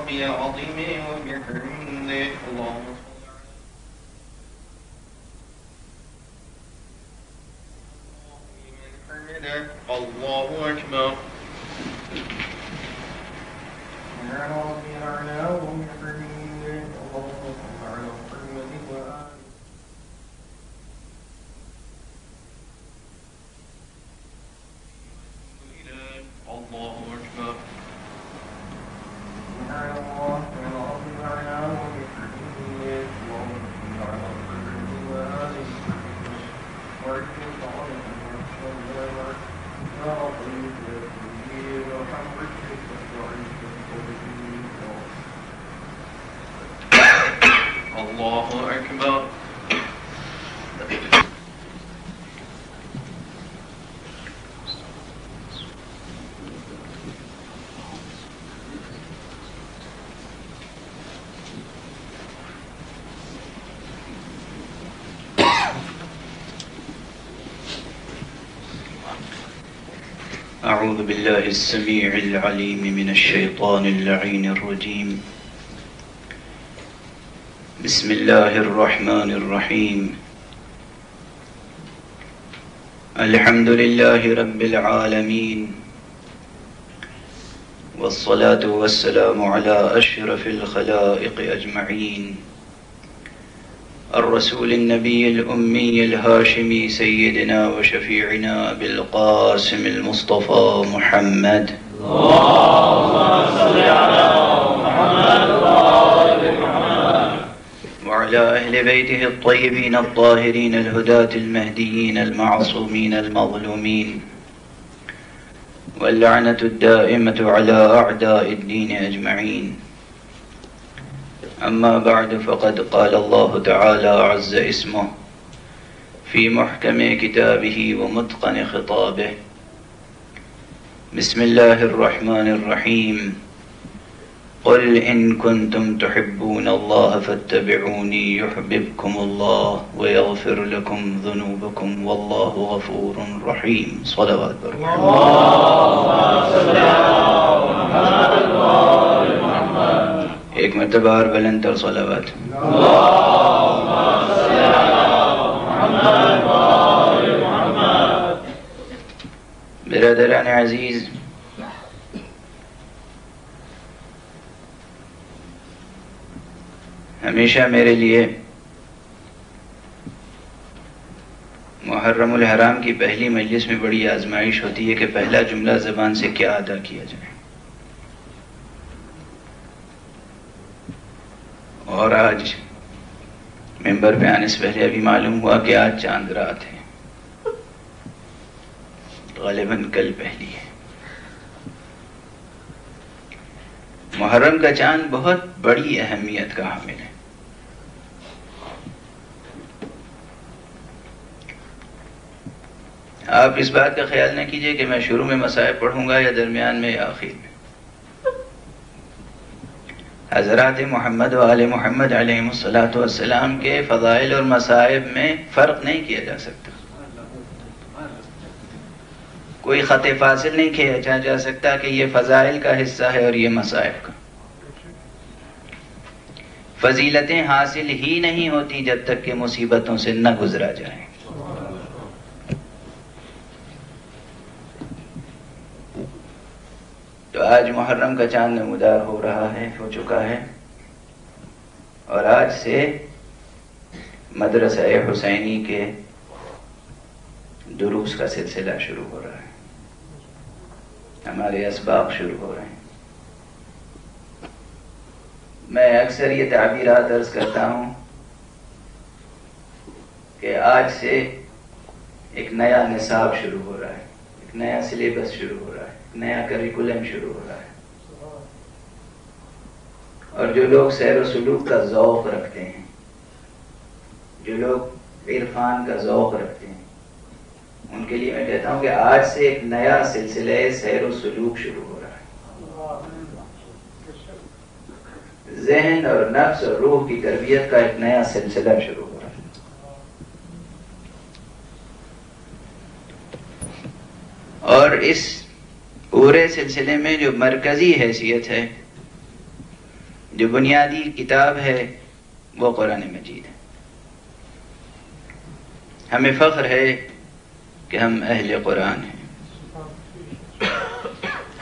العربي العظيم وبحمده. اللهم الله أكبر. أعوذ بالله السميع العليم من الشيطان اللعين الرجيم. بسم الله الرحمن الرحيم. الحمد لله رب العالمين، والصلاة والسلام على أشرف الخلائق أجمعين، الرسول النبي الأمي الهاشمي سيدنا وشفيعنا بالقاسم المصطفى محمد. اللهم صل على محمد وآل محمد. وعلى أهل بيته الطيبين الطاهرين الهداة المهديين المعصومين المظلومين، واللعنة الدائمة على أعداء الدين أجمعين. أما بعد، فقد قال الله تعالى عز اسمه في محكم كتابه ومتقن خطابه: بسم الله الرحمن الرحيم. قل إن كنتم تحبون الله فاتبعوني يحببكم الله ويغفر لكم ذنوبكم والله غفور رحيم. صلوات بركاته. اللهم صل على محمد وآل محمد. ایک مرتبہ اور بلند تر صلوات. اللهم صل على محمد وآل محمد. برادران عزیز، ہمیشہ میرے لیے محرم الحرام کی پہلی مجلس میں بڑی آزمائش ہوتی ہے کہ پہلا جملہ زبان سے کیا ادا کیا جائے. اور آج ممبر پہ آنے سے پہلے ابھی معلوم ہوا کہ آج چاند رات ہے، غالباً کل پہلی ہے. محرم کا چاند بہت بڑی اہمیت کا حامل ہے. آپ اس بات کا خیال نہ کیجئے کہ میں شروع میں مصائب پڑھوں گا یا درمیان میں یا آخر میں. حضرات محمد و آل محمد علیہ السلام کے فضائل اور مصائب میں فرق نہیں کیا جا سکتا. کوئی خط فاصل نہیں کھینچا جا سکتا کہ یہ فضائل کا حصہ ہے اور یہ مصائب کا. فضیلتیں حاصل ہی نہیں ہوتی جب تک کہ مصیبتوں سے نہ گزرا جائے. تو آج محرم کا چاند نمودار ہو رہا ہے، ہو چکا ہے، اور آج سے مدرسہ حسینی کے دروس کا سلسلہ شروع ہو رہا ہے. ہمارے اسباق شروع ہو رہے ہیں. میں اکثر یہ تعبیرات عرض کرتا ہوں کہ آج سے ایک نیا نصاب شروع ہو رہا ہے، ایک نیا سلیبس شروع ہو رہا ہے، ایک نیا کریکولم شروع ہو رہا ہے. اور جو لوگ سیر و سلوک کا ذوق رکھتے ہیں، جو لوگ عرفان کا ذوق رکھتے ہیں، ان کے لیے میں کہتا ہوں کہ آج سے ایک نیا سلسلہ سیر و سلوک شروع ہو رہا ہے. ذہن اور نفس اور روح کی تربیت کا ایک نیا سلسلہ شروع ہو رہا ہے. اور اس پورے سلسلے میں جو مرکزی حیثیت ہے جو بنیادی کتاب ہے وہ قرآن مجید ہے۔ ہمیں فخر ہے کہ ہم اہل قرآن ہیں،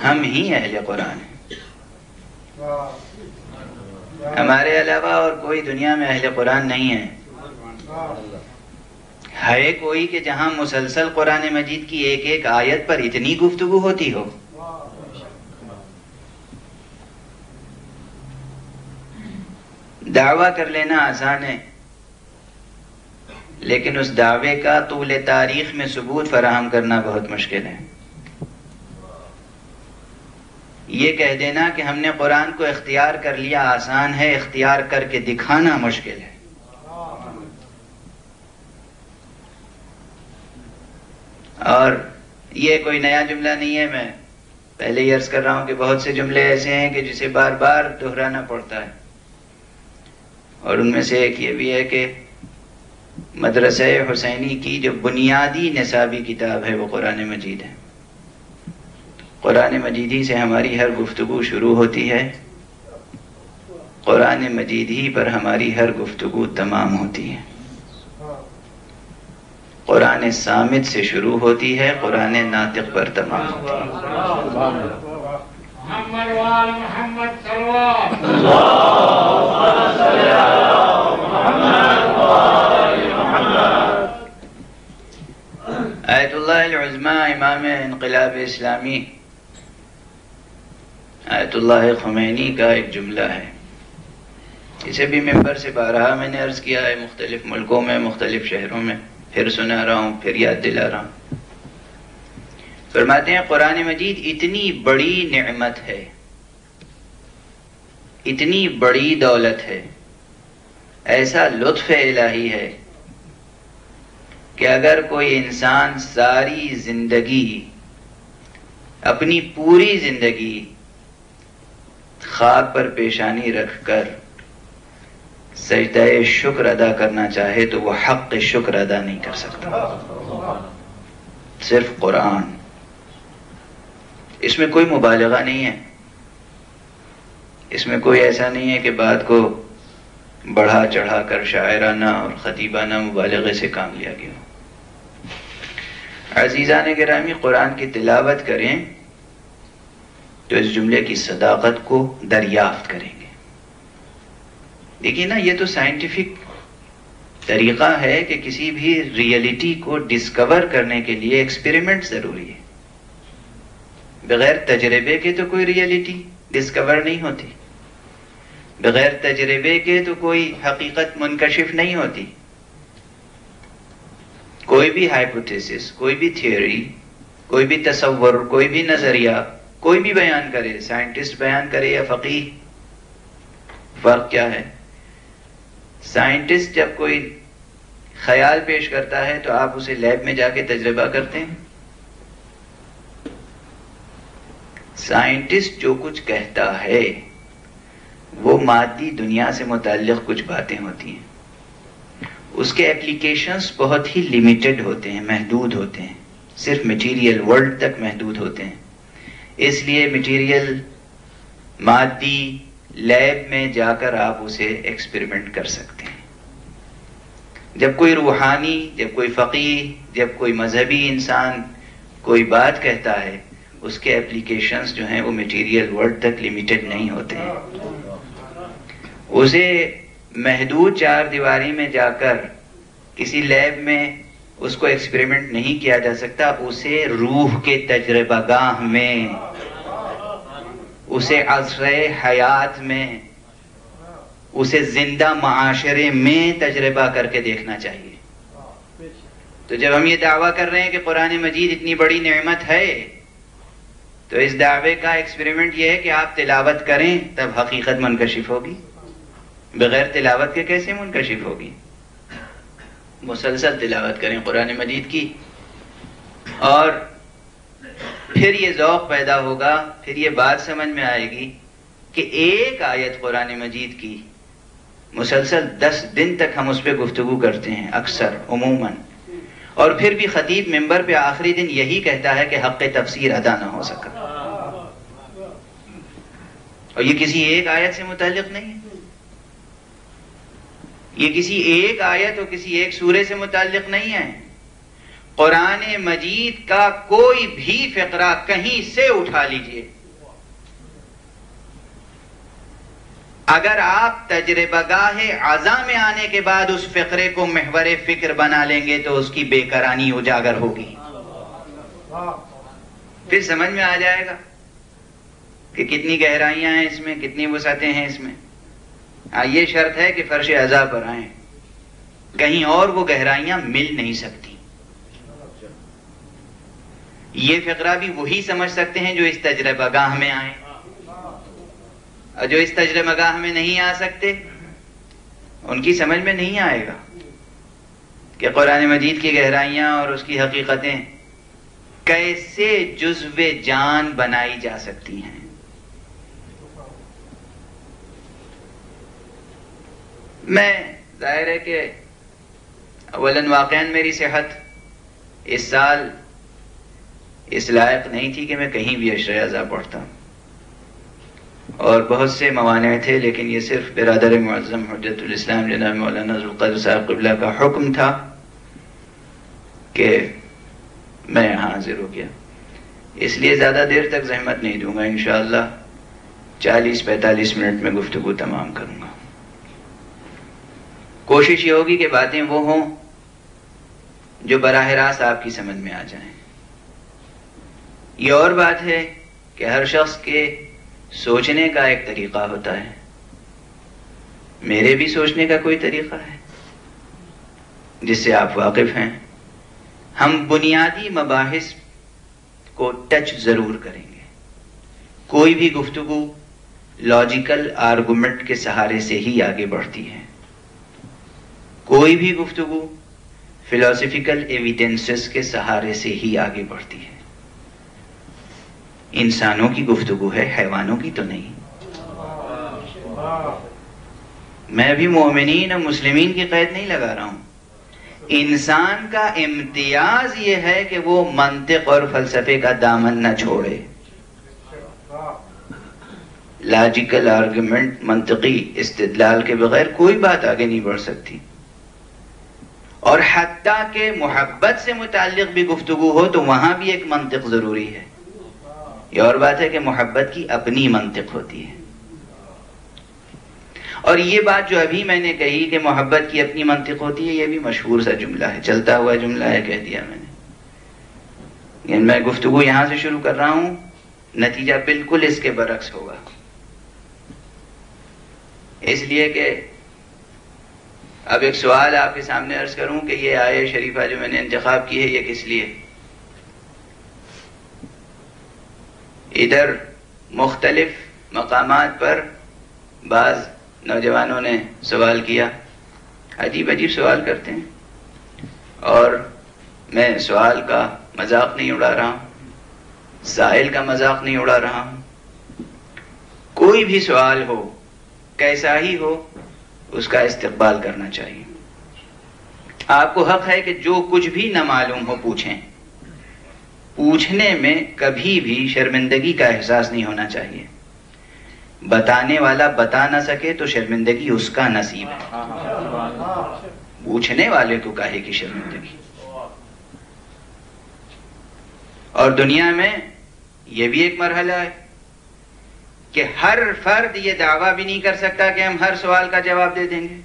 ہم ہی اہل قرآن ہیں، ہمارے علاوہ اور کوئی دنیا میں اہل قرآن نہیں ہے۔ ہے کوئی کہ جہاں مسلسل قرآن مجید کی ایک ایک آیت پر اتنی گفتگو ہوتی ہو؟ دعویٰ کر لینا آسان ہے، لیکن اس دعوے کا طول تاریخ میں ثبوت فراہم کرنا بہت مشکل ہے۔ یہ کہہ دینا کہ ہم نے قرآن کو اختیار کر لیا آسان ہے، اختیار کر کے دکھانا مشکل ہے۔ اور یہ کوئی نیا جملہ نہیں ہے، میں پہلے ہی عرض کر رہا ہوں کہ بہت سے جملے ایسے ہیں کہ جسے بار بار دہرانا پڑتا ہے، اور ان میں سے ایک یہ بھی ہے کہ مدرسہ حسینی کی جو بنیادی نصابی کتاب ہے وہ قرآن مجید ہے۔ قرآن مجید ہی سے ہماری ہر گفتگو شروع ہوتی ہے، قرآن مجید ہی پر ہماری ہر گفتگو تمام ہوتی ہے۔ قرآن صامت سے شروع ہوتی ہے، قرآن ناطق پر تمام ہوتی ہے۔ محمد وآل محمد صلوات آیت اللہ العظمیٰ امام انقلاب اسلامی آیت اللہ خمینی کا ایک جملہ ہے، اسے بھی ممبر سے بارہا میں نے عرض کیا ہے، مختلف ملکوں میں، مختلف شہروں میں، پھر سنا رہا ہوں، پھر یاد دلا رہا ہوں۔ فرماتے ہیں قرآن مجید اتنی بڑی نعمت ہے، اتنی بڑی دولت ہے، ایسا لطف الہی ہے کہ اگر کوئی انسان ساری زندگی، اپنی پوری زندگی خاک پر پیشانی رکھ کر سجدہ شکر ادا کرنا چاہے تو وہ حق شکر ادا نہیں کر سکتا۔ صرف قرآن، اس میں کوئی مبالغہ نہیں ہے، اس میں کوئی ایسا نہیں ہے کہ بات کو بڑھا چڑھا کر شاعرانہ اور خطیبانہ مبالغے سے کام لیا گیا۔ عزیزان گرامی، قرآن کی تلاوت کریں تو اس جملے کی صداقت کو دریافت کریں گے۔ دیکھیے نا، یہ تو سائنٹیفک طریقہ ہے کہ کسی بھی ریئلٹی کو ڈسکور کرنے کے لیے ایکسپیریمنٹ ضروری ہے۔ بغیر تجربے کے تو کوئی ریئلٹی ڈسکور نہیں ہوتی، بغیر تجربے کے تو کوئی حقیقت منکشف نہیں ہوتی۔ کوئی بھی ہائپوتھیسس، کوئی بھی تھیوری، کوئی بھی تصور، کوئی بھی نظریہ، کوئی بھی بیان کرے، سائنٹسٹ بیان کرے یا فقیہ، فرق کیا ہے؟ سائنٹسٹ جب کوئی خیال پیش کرتا ہے تو آپ اسے لیب میں جا کے تجربہ کرتے ہیں۔ سائنٹسٹ جو کچھ کہتا ہے وہ مادی دنیا سے متعلق کچھ باتیں ہوتی ہیں، اس کے اپلیکیشنز بہت ہی لیمیٹڈ ہوتے ہیں، محدود ہوتے ہیں، صرف میٹیریل ورلڈ تک محدود ہوتے ہیں۔ اس لیے میٹیریل مادی لیب میں جا کر آپ اسے ایکسپیریمنٹ کر سکتے ہیں۔ جب کوئی روحانی، جب کوئی فقیہ، جب کوئی مذہبی انسان کوئی بات کہتا ہے، اس کے اپلیکیشنز جو ہیں وہ میٹیریل ورلڈ تک لیمیٹڈ نہیں ہوتے ہیں۔ اسے محدود چار دیواری میں جا کر کسی لیب میں اس کو ایکسپیریمنٹ نہیں کیا جا سکتا، اسے روح کے تجربہ گاہ میں، اسے عصر حیات میں، اسے زندہ معاشرے میں تجربہ کر کے دیکھنا چاہیے۔ تو جب ہم یہ دعویٰ کر رہے ہیں کہ قرآن مجید اتنی بڑی نعمت ہے، تو اس دعوے کا ایکسپیریمنٹ یہ ہے کہ آپ تلاوت کریں تب حقیقت منکشف ہوگی، بغیر تلاوت کے کیسے منکشف ہوگی؟ مسلسل تلاوت کریں قرآن مجید کی، اور پھر یہ ذوق پیدا ہوگا، پھر یہ بات سمجھ میں آئے گی کہ ایک آیت قرآن مجید کی مسلسل 10 دن تک ہم اس پہ گفتگو کرتے ہیں اکثر عموماً، اور پھر بھی خطیب ممبر پہ آخری دن یہی کہتا ہے کہ حق تفسیر ادا نہ ہو سکا۔ اور یہ کسی ایک آیت سے متعلق نہیں ہے، یہ کسی ایک آیت اور کسی ایک سورے سے متعلق نہیں ہے. قرآن مجید کا کوئی بھی فقرہ کہیں سے اٹھا لیجئے، اگر آپ تجربہ گاہ عزا میں آنے کے بعد اس فقرے کو محور فکر بنا لیں گے تو اس کی بے قرانی اجاگر ہوگی. پھر سمجھ میں آ جائے گا کہ کتنی گہرائیاں ہیں اس میں، کتنی وسعتیں ہیں اس میں. یہ شرط ہے کہ فرش عزا پر آئیں، کہیں اور وہ گہرائیاں مل نہیں سکتی. یہ فقرہ بھی وہی سمجھ سکتے ہیں جو اس تجربہ گاہ میں آئیں، اور جو اس تجربہ گاہ میں نہیں آ سکتے ان کی سمجھ میں نہیں آئے گا کہ قرآن مجید کی گہرائیاں اور اس کی حقیقتیں کیسے جزو جان بنائی جا سکتی ہیں. میں ظاہر ہے کہ اولاً واقعاً میری صحت اس سال اس لائق نہیں تھی کہ میں کہیں بھی عشر اعضاء پڑھتا، اور بہت سے موانع تھے، لیکن یہ صرف برادر معظم حجت الاسلام جناب مولانا ذوالقدر صاحب قبلہ کا حکم تھا کہ میں یہاں حاضر ہو گیا. اس لیے زیادہ دیر تک زحمت نہیں دوں گا، انشاءاللہ 40-45 منٹ میں گفتگو تمام کروں گا. کوشش یہ ہوگی کہ باتیں وہ ہوں جو براہ راست آپ کی سمجھ میں آ جائیں. یہ اور بات ہے کہ ہر شخص کے سوچنے کا ایک طریقہ ہوتا ہے، میرے بھی سوچنے کا کوئی طریقہ ہے جس سے آپ واقف ہیں. ہم بنیادی مباحث کو ٹچ ضرور کریں گے. کوئی بھی گفتگو لاجیکل آرگومنٹ کے سہارے سے ہی آگے بڑھتی ہے، کوئی بھی گفتگو فلاسفیکل ایویڈنسز کے سہارے سے ہی آگے بڑھتی ہے. انسانوں کی گفتگو ہے، حیوانوں کی تو نہیں. میں بھی مومنین اور مسلمین کی قید نہیں لگا رہا ہوں. انسان کا امتیاز یہ ہے کہ وہ منطق اور فلسفے کا دامن نہ چھوڑے. لاجیکل آرگومنٹ، منطقی استدلال کے بغیر کوئی بات آگے نہیں بڑھ سکتی. اور حتیٰ کہ محبت سے متعلق بھی گفتگو ہو تو وہاں بھی ایک منطق ضروری ہے. یہ اور بات ہے کہ محبت کی اپنی منطق ہوتی ہے. اور یہ بات جو ابھی میں نے کہی کہ محبت کی اپنی منطق ہوتی ہے، یہ بھی مشہور سا جملہ ہے، چلتا ہوا جملہ ہے، کہہ دیا میں نے. یعنی میں گفتگو یہاں سے شروع کر رہا ہوں، نتیجہ بالکل اس کے برعکس ہوگا. اس لیے کہ اب ایک سوال آپ کے سامنے عرض کروں کہ یہ آیہ شریفہ جو میں نے انتخاب کی ہے یہ کس لیے؟ ادھر مختلف مقامات پر بعض نوجوانوں نے سوال کیا، عجیب عجیب سوال کرتے ہیں، اور میں سوال کا مذاق نہیں اڑا رہا ہوں، سائل کا مذاق نہیں اڑا رہا ہوں. کوئی بھی سوال ہو، کیسا ہی ہو، اس کا استقبال کرنا چاہیے. آپ کو حق ہے کہ جو کچھ بھی نہ معلوم ہو پوچھیں. پوچھنے میں کبھی بھی شرمندگی کا احساس نہیں ہونا چاہیے. بتانے والا بتا نہ سکے تو شرمندگی اس کا نصیب ہے، پوچھنے والے کو کاہے کی شرمندگی. اور دنیا میں یہ بھی ایک مرحلہ ہے کہ ہر فرد یہ دعویٰ بھی نہیں کر سکتا کہ ہم ہر سوال کا جواب دے دیں گے.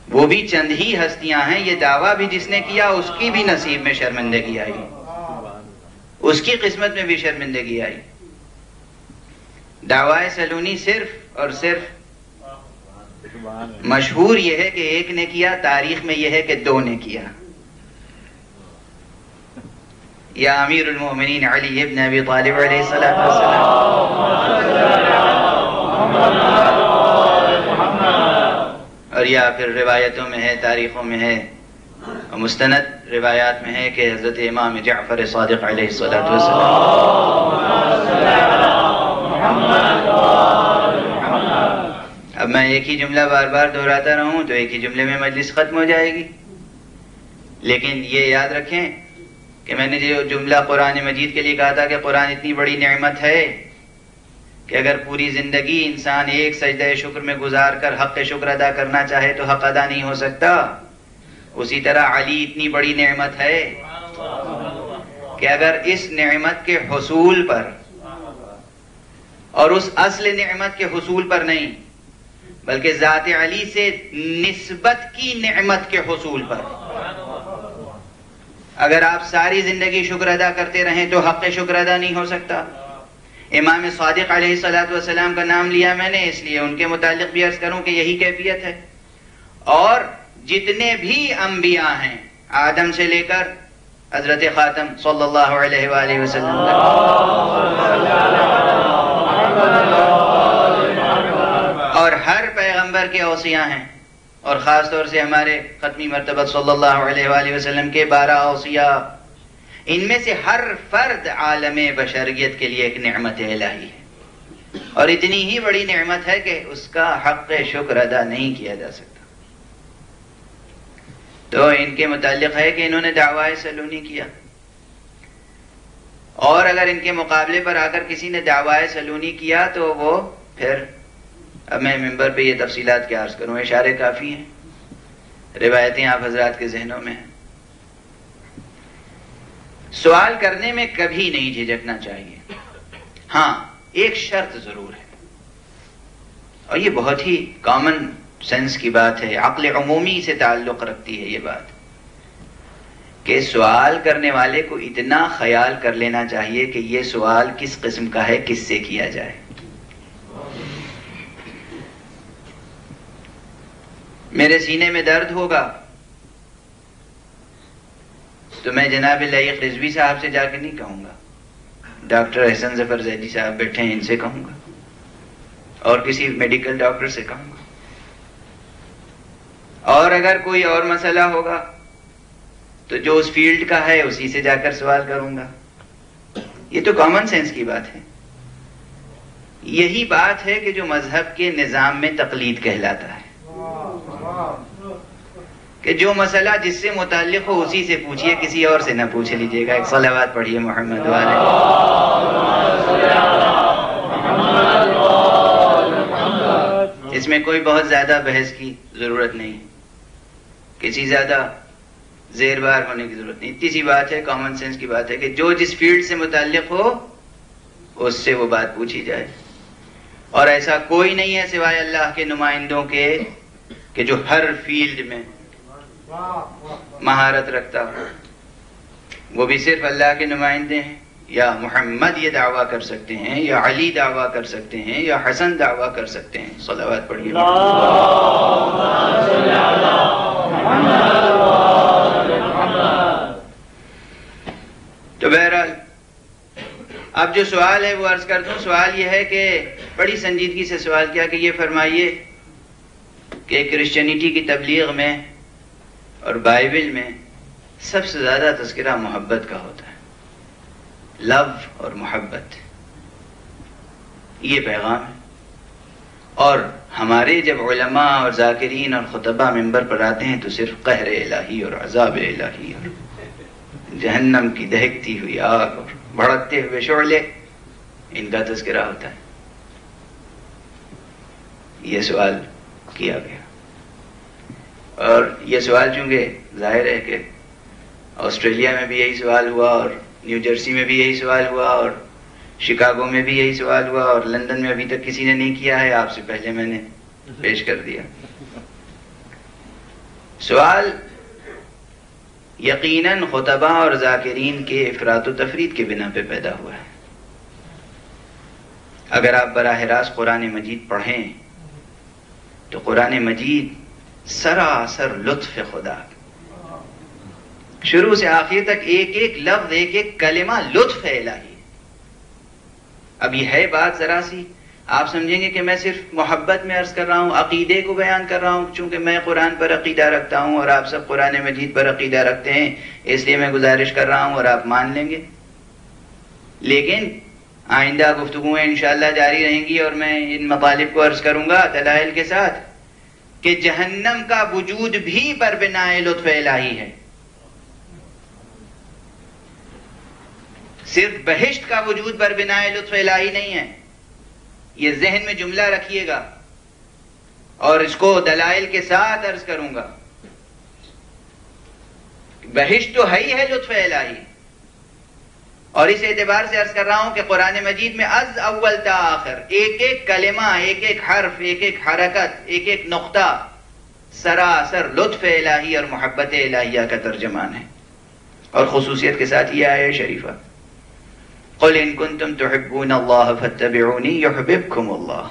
وہ بھی چند ہی ہستیاں ہیں. یہ دعویٰ بھی جس نے کیا اس کی بھی نصیب میں شرمندگی آئی، اس کی قسمت میں بھی شرمندگی آئی. دعوی سلونی صرف اور صرف مشہور یہ ہے کہ ایک نے کیا، تاریخ میں یہ ہے کہ دو نے کیا. یا امیر المومنین علی ابن ابی طالب علیہ السلام، اور یا پھر روایتوں میں ہے، تاریخوں میں ہے، مستند روایات میں ہے کہ حضرت امام جعفر صادق علیہ السلام. اب میں ایک ہی جملہ بار بار دہراتا رہوں تو ایک ہی جملے میں مجلس ختم ہو جائے گی. لیکن یہ یاد رکھیں کہ میں نے جو جملہ قرآن مجید کے لیے کہا تھا کہ قرآن اتنی بڑی نعمت ہے کہ اگر پوری زندگی انسان ایک سجدہ شکر میں گزار کر حق شکر ادا کرنا چاہے تو حق ادا نہیں ہو سکتا. اسی طرح علی اتنی بڑی نعمت ہے کہ اگر اس نعمت کے حصول پر اور اس اصل نعمت کے حصول پر نہیں بلکہ ذات علی سے نسبت کی نعمت کے حصول پر اگر آپ ساری زندگی شکر ادا کرتے رہیں تو حق شکر ادا نہیں ہو سکتا. امام صادق علیہ الصلوۃ والسلام کا نام لیا میں نے اس لیے ان کے متعلق بھی عرض کروں کہ یہی کیفیت ہے. اور جتنے بھی انبیاء ہیں آدم سے لے کر حضرت خاتم صلی اللہ علیہ وآلہ وسلم تک، اور ہر پیغمبر کے اوصیاء ہیں، اور خاص طور سے ہمارے ختمی مرتبہ صلی اللہ علیہ وآلہ وسلم کے 12 اوصیاء، ان میں سے ہر فرد عالم بشریت کے لیے ایک نعمت الہی ہے، اور اتنی ہی بڑی نعمت ہے کہ اس کا حق شکر ادا نہیں کیا جا سکتا. تو ان کے متعلق ہے کہ انہوں نے دعوی سلونی کیا، اور اگر ان کے مقابلے پر آ کر کسی نے دعوی سلونی کیا تو وہ پھر، اب میں ممبر پہ یہ تفصیلات کیا عرض کروں، اشارے کافی ہیں، روایتیں آپ حضرات کے ذہنوں میں ہیں. سوال کرنے میں کبھی نہیں جھجکنا چاہیے. ہاں ایک شرط ضرور ہے، اور یہ بہت ہی کامن سینس کی بات ہے، عقل عمومی سے تعلق رکھتی ہے یہ بات، کہ سوال کرنے والے کو اتنا خیال کر لینا چاہیے کہ یہ سوال کس قسم کا ہے، کس سے کیا جائے. میرے سینے میں درد ہوگا تو میں جناب لائق رضوی صاحب سے جا کے نہیں کہوں گا، ڈاکٹر احسن ظفر زیدی صاحب بیٹھے ہیں ان سے کہوں گا، اور کسی میڈیکل ڈاکٹر سے کہوں گا. اور اگر کوئی اور مسئلہ ہوگا تو جو اس فیلڈ کا ہے اسی سے جا کر سوال کروں گا. یہ تو کامن سینس کی بات ہے. یہی بات ہے کہ جو مذہب کے نظام میں تقلید کہلاتا ہے، کہ جو مسئلہ جس سے متعلق ہو اسی سے پوچھئے، کسی اور سے نہ پوچھ لیجئے گا. ایک صلوات پڑھیے محمد والے. اس میں کوئی بہت زیادہ بحث کی ضرورت نہیں، کسی زیادہ زیر بار ہونے کی ضرورت نہیں. اتنی سی بات ہے، کامن سینس کی بات ہے کہ جو جس فیلڈ سے متعلق ہو اس سے وہ بات پوچھی جائے. اور ایسا کوئی نہیں ہے سوائے اللہ کے نمائندوں کے کہ جو ہر فیلڈ میں مہارت رکھتا ہو. وہ بھی صرف اللہ کے نمائندے ہیں، یا محمد یہ دعویٰ کر سکتے ہیں، یا علی دعویٰ کر سکتے ہیں، یا حسن دعویٰ کر سکتے ہیں. صلوات پڑھیے. تو بہرحال اب جو سوال ہے وہ عرض کر دوں. سوال یہ ہے کہ بڑی سنجیدگی سے سوال کیا کہ یہ فرمائیے کہ کرسچینٹی کی تبلیغ میں اور بائبل میں سب سے زیادہ تذکرہ محبت کا ہوتا ہے، لو اور محبت، یہ پیغام ہے. اور ہمارے جب علماء اور ذاکرین اور خطبہ ممبر پر آتے ہیں تو صرف قہر الہی اور عذاب الہی اور جہنم کی دہکتی ہوئی آگ اور بھڑکتے ہوئے شعلے، ان کا تذکرہ ہوتا ہے. یہ سوال کیا گیا، اور یہ سوال چونکہ ظاہر ہے کہ آسٹریلیا میں بھی یہی سوال ہوا، اور نیو جرسی میں بھی یہی سوال ہوا، اور شکاگو میں بھی یہی سوال ہوا، اور لندن میں ابھی تک کسی نے نہیں کیا ہے. آپ سے پہلے میں نے پیش کر دیا. سوال یقیناً خطبہ اور ذاکرین کے افراط و تفرید کے بنا پہ پیدا ہوا ہے. اگر آپ براہ راست قرآن مجید پڑھیں تو قرآن مجید سراسر لطف خدا، شروع سے آخر تک ایک ایک لفظ، ایک ایک کلمہ لطف الہی. اب یہ ہے بات ذرا سی آپ سمجھیں گے کہ میں صرف محبت میں عرض کر رہا ہوں، عقیدے کو بیان کر رہا ہوں. چونکہ میں قرآن پر عقیدہ رکھتا ہوں اور آپ سب قرآن مجید پر عقیدہ رکھتے ہیں، اس لیے میں گزارش کر رہا ہوں اور آپ مان لیں گے. لیکن آئندہ گفتگویں انشاءاللہ جاری رہیں گی، اور میں ان مطالب کو عرض کروں گا دلائل کے ساتھ کہ جہنم کا وجود بھی بر بنائے لطف الہی ہے. صرف بہشت کا وجود بر بنائے لطف الہی نہیں ہے. یہ ذہن میں جملہ رکھیے گا اور اس کو دلائل کے ساتھ عرض کروں گا. بہشت تو ہے ہی ہے لطف الہی، اور اس اعتبار سے عرض کر رہا ہوں کہ قرآن مجید میں از اول تا آخر ایک ایک کلمہ، ایک ایک حرف، ایک ایک حرکت، ایک ایک نقطہ سراسر لطف الہی اور محبت الہیہ کا ترجمان ہے. اور خصوصیت کے ساتھ یہ آیہ شریفہ، قل ان کنتم تحبون اللہ فاتبعونی یحببکم اللہ.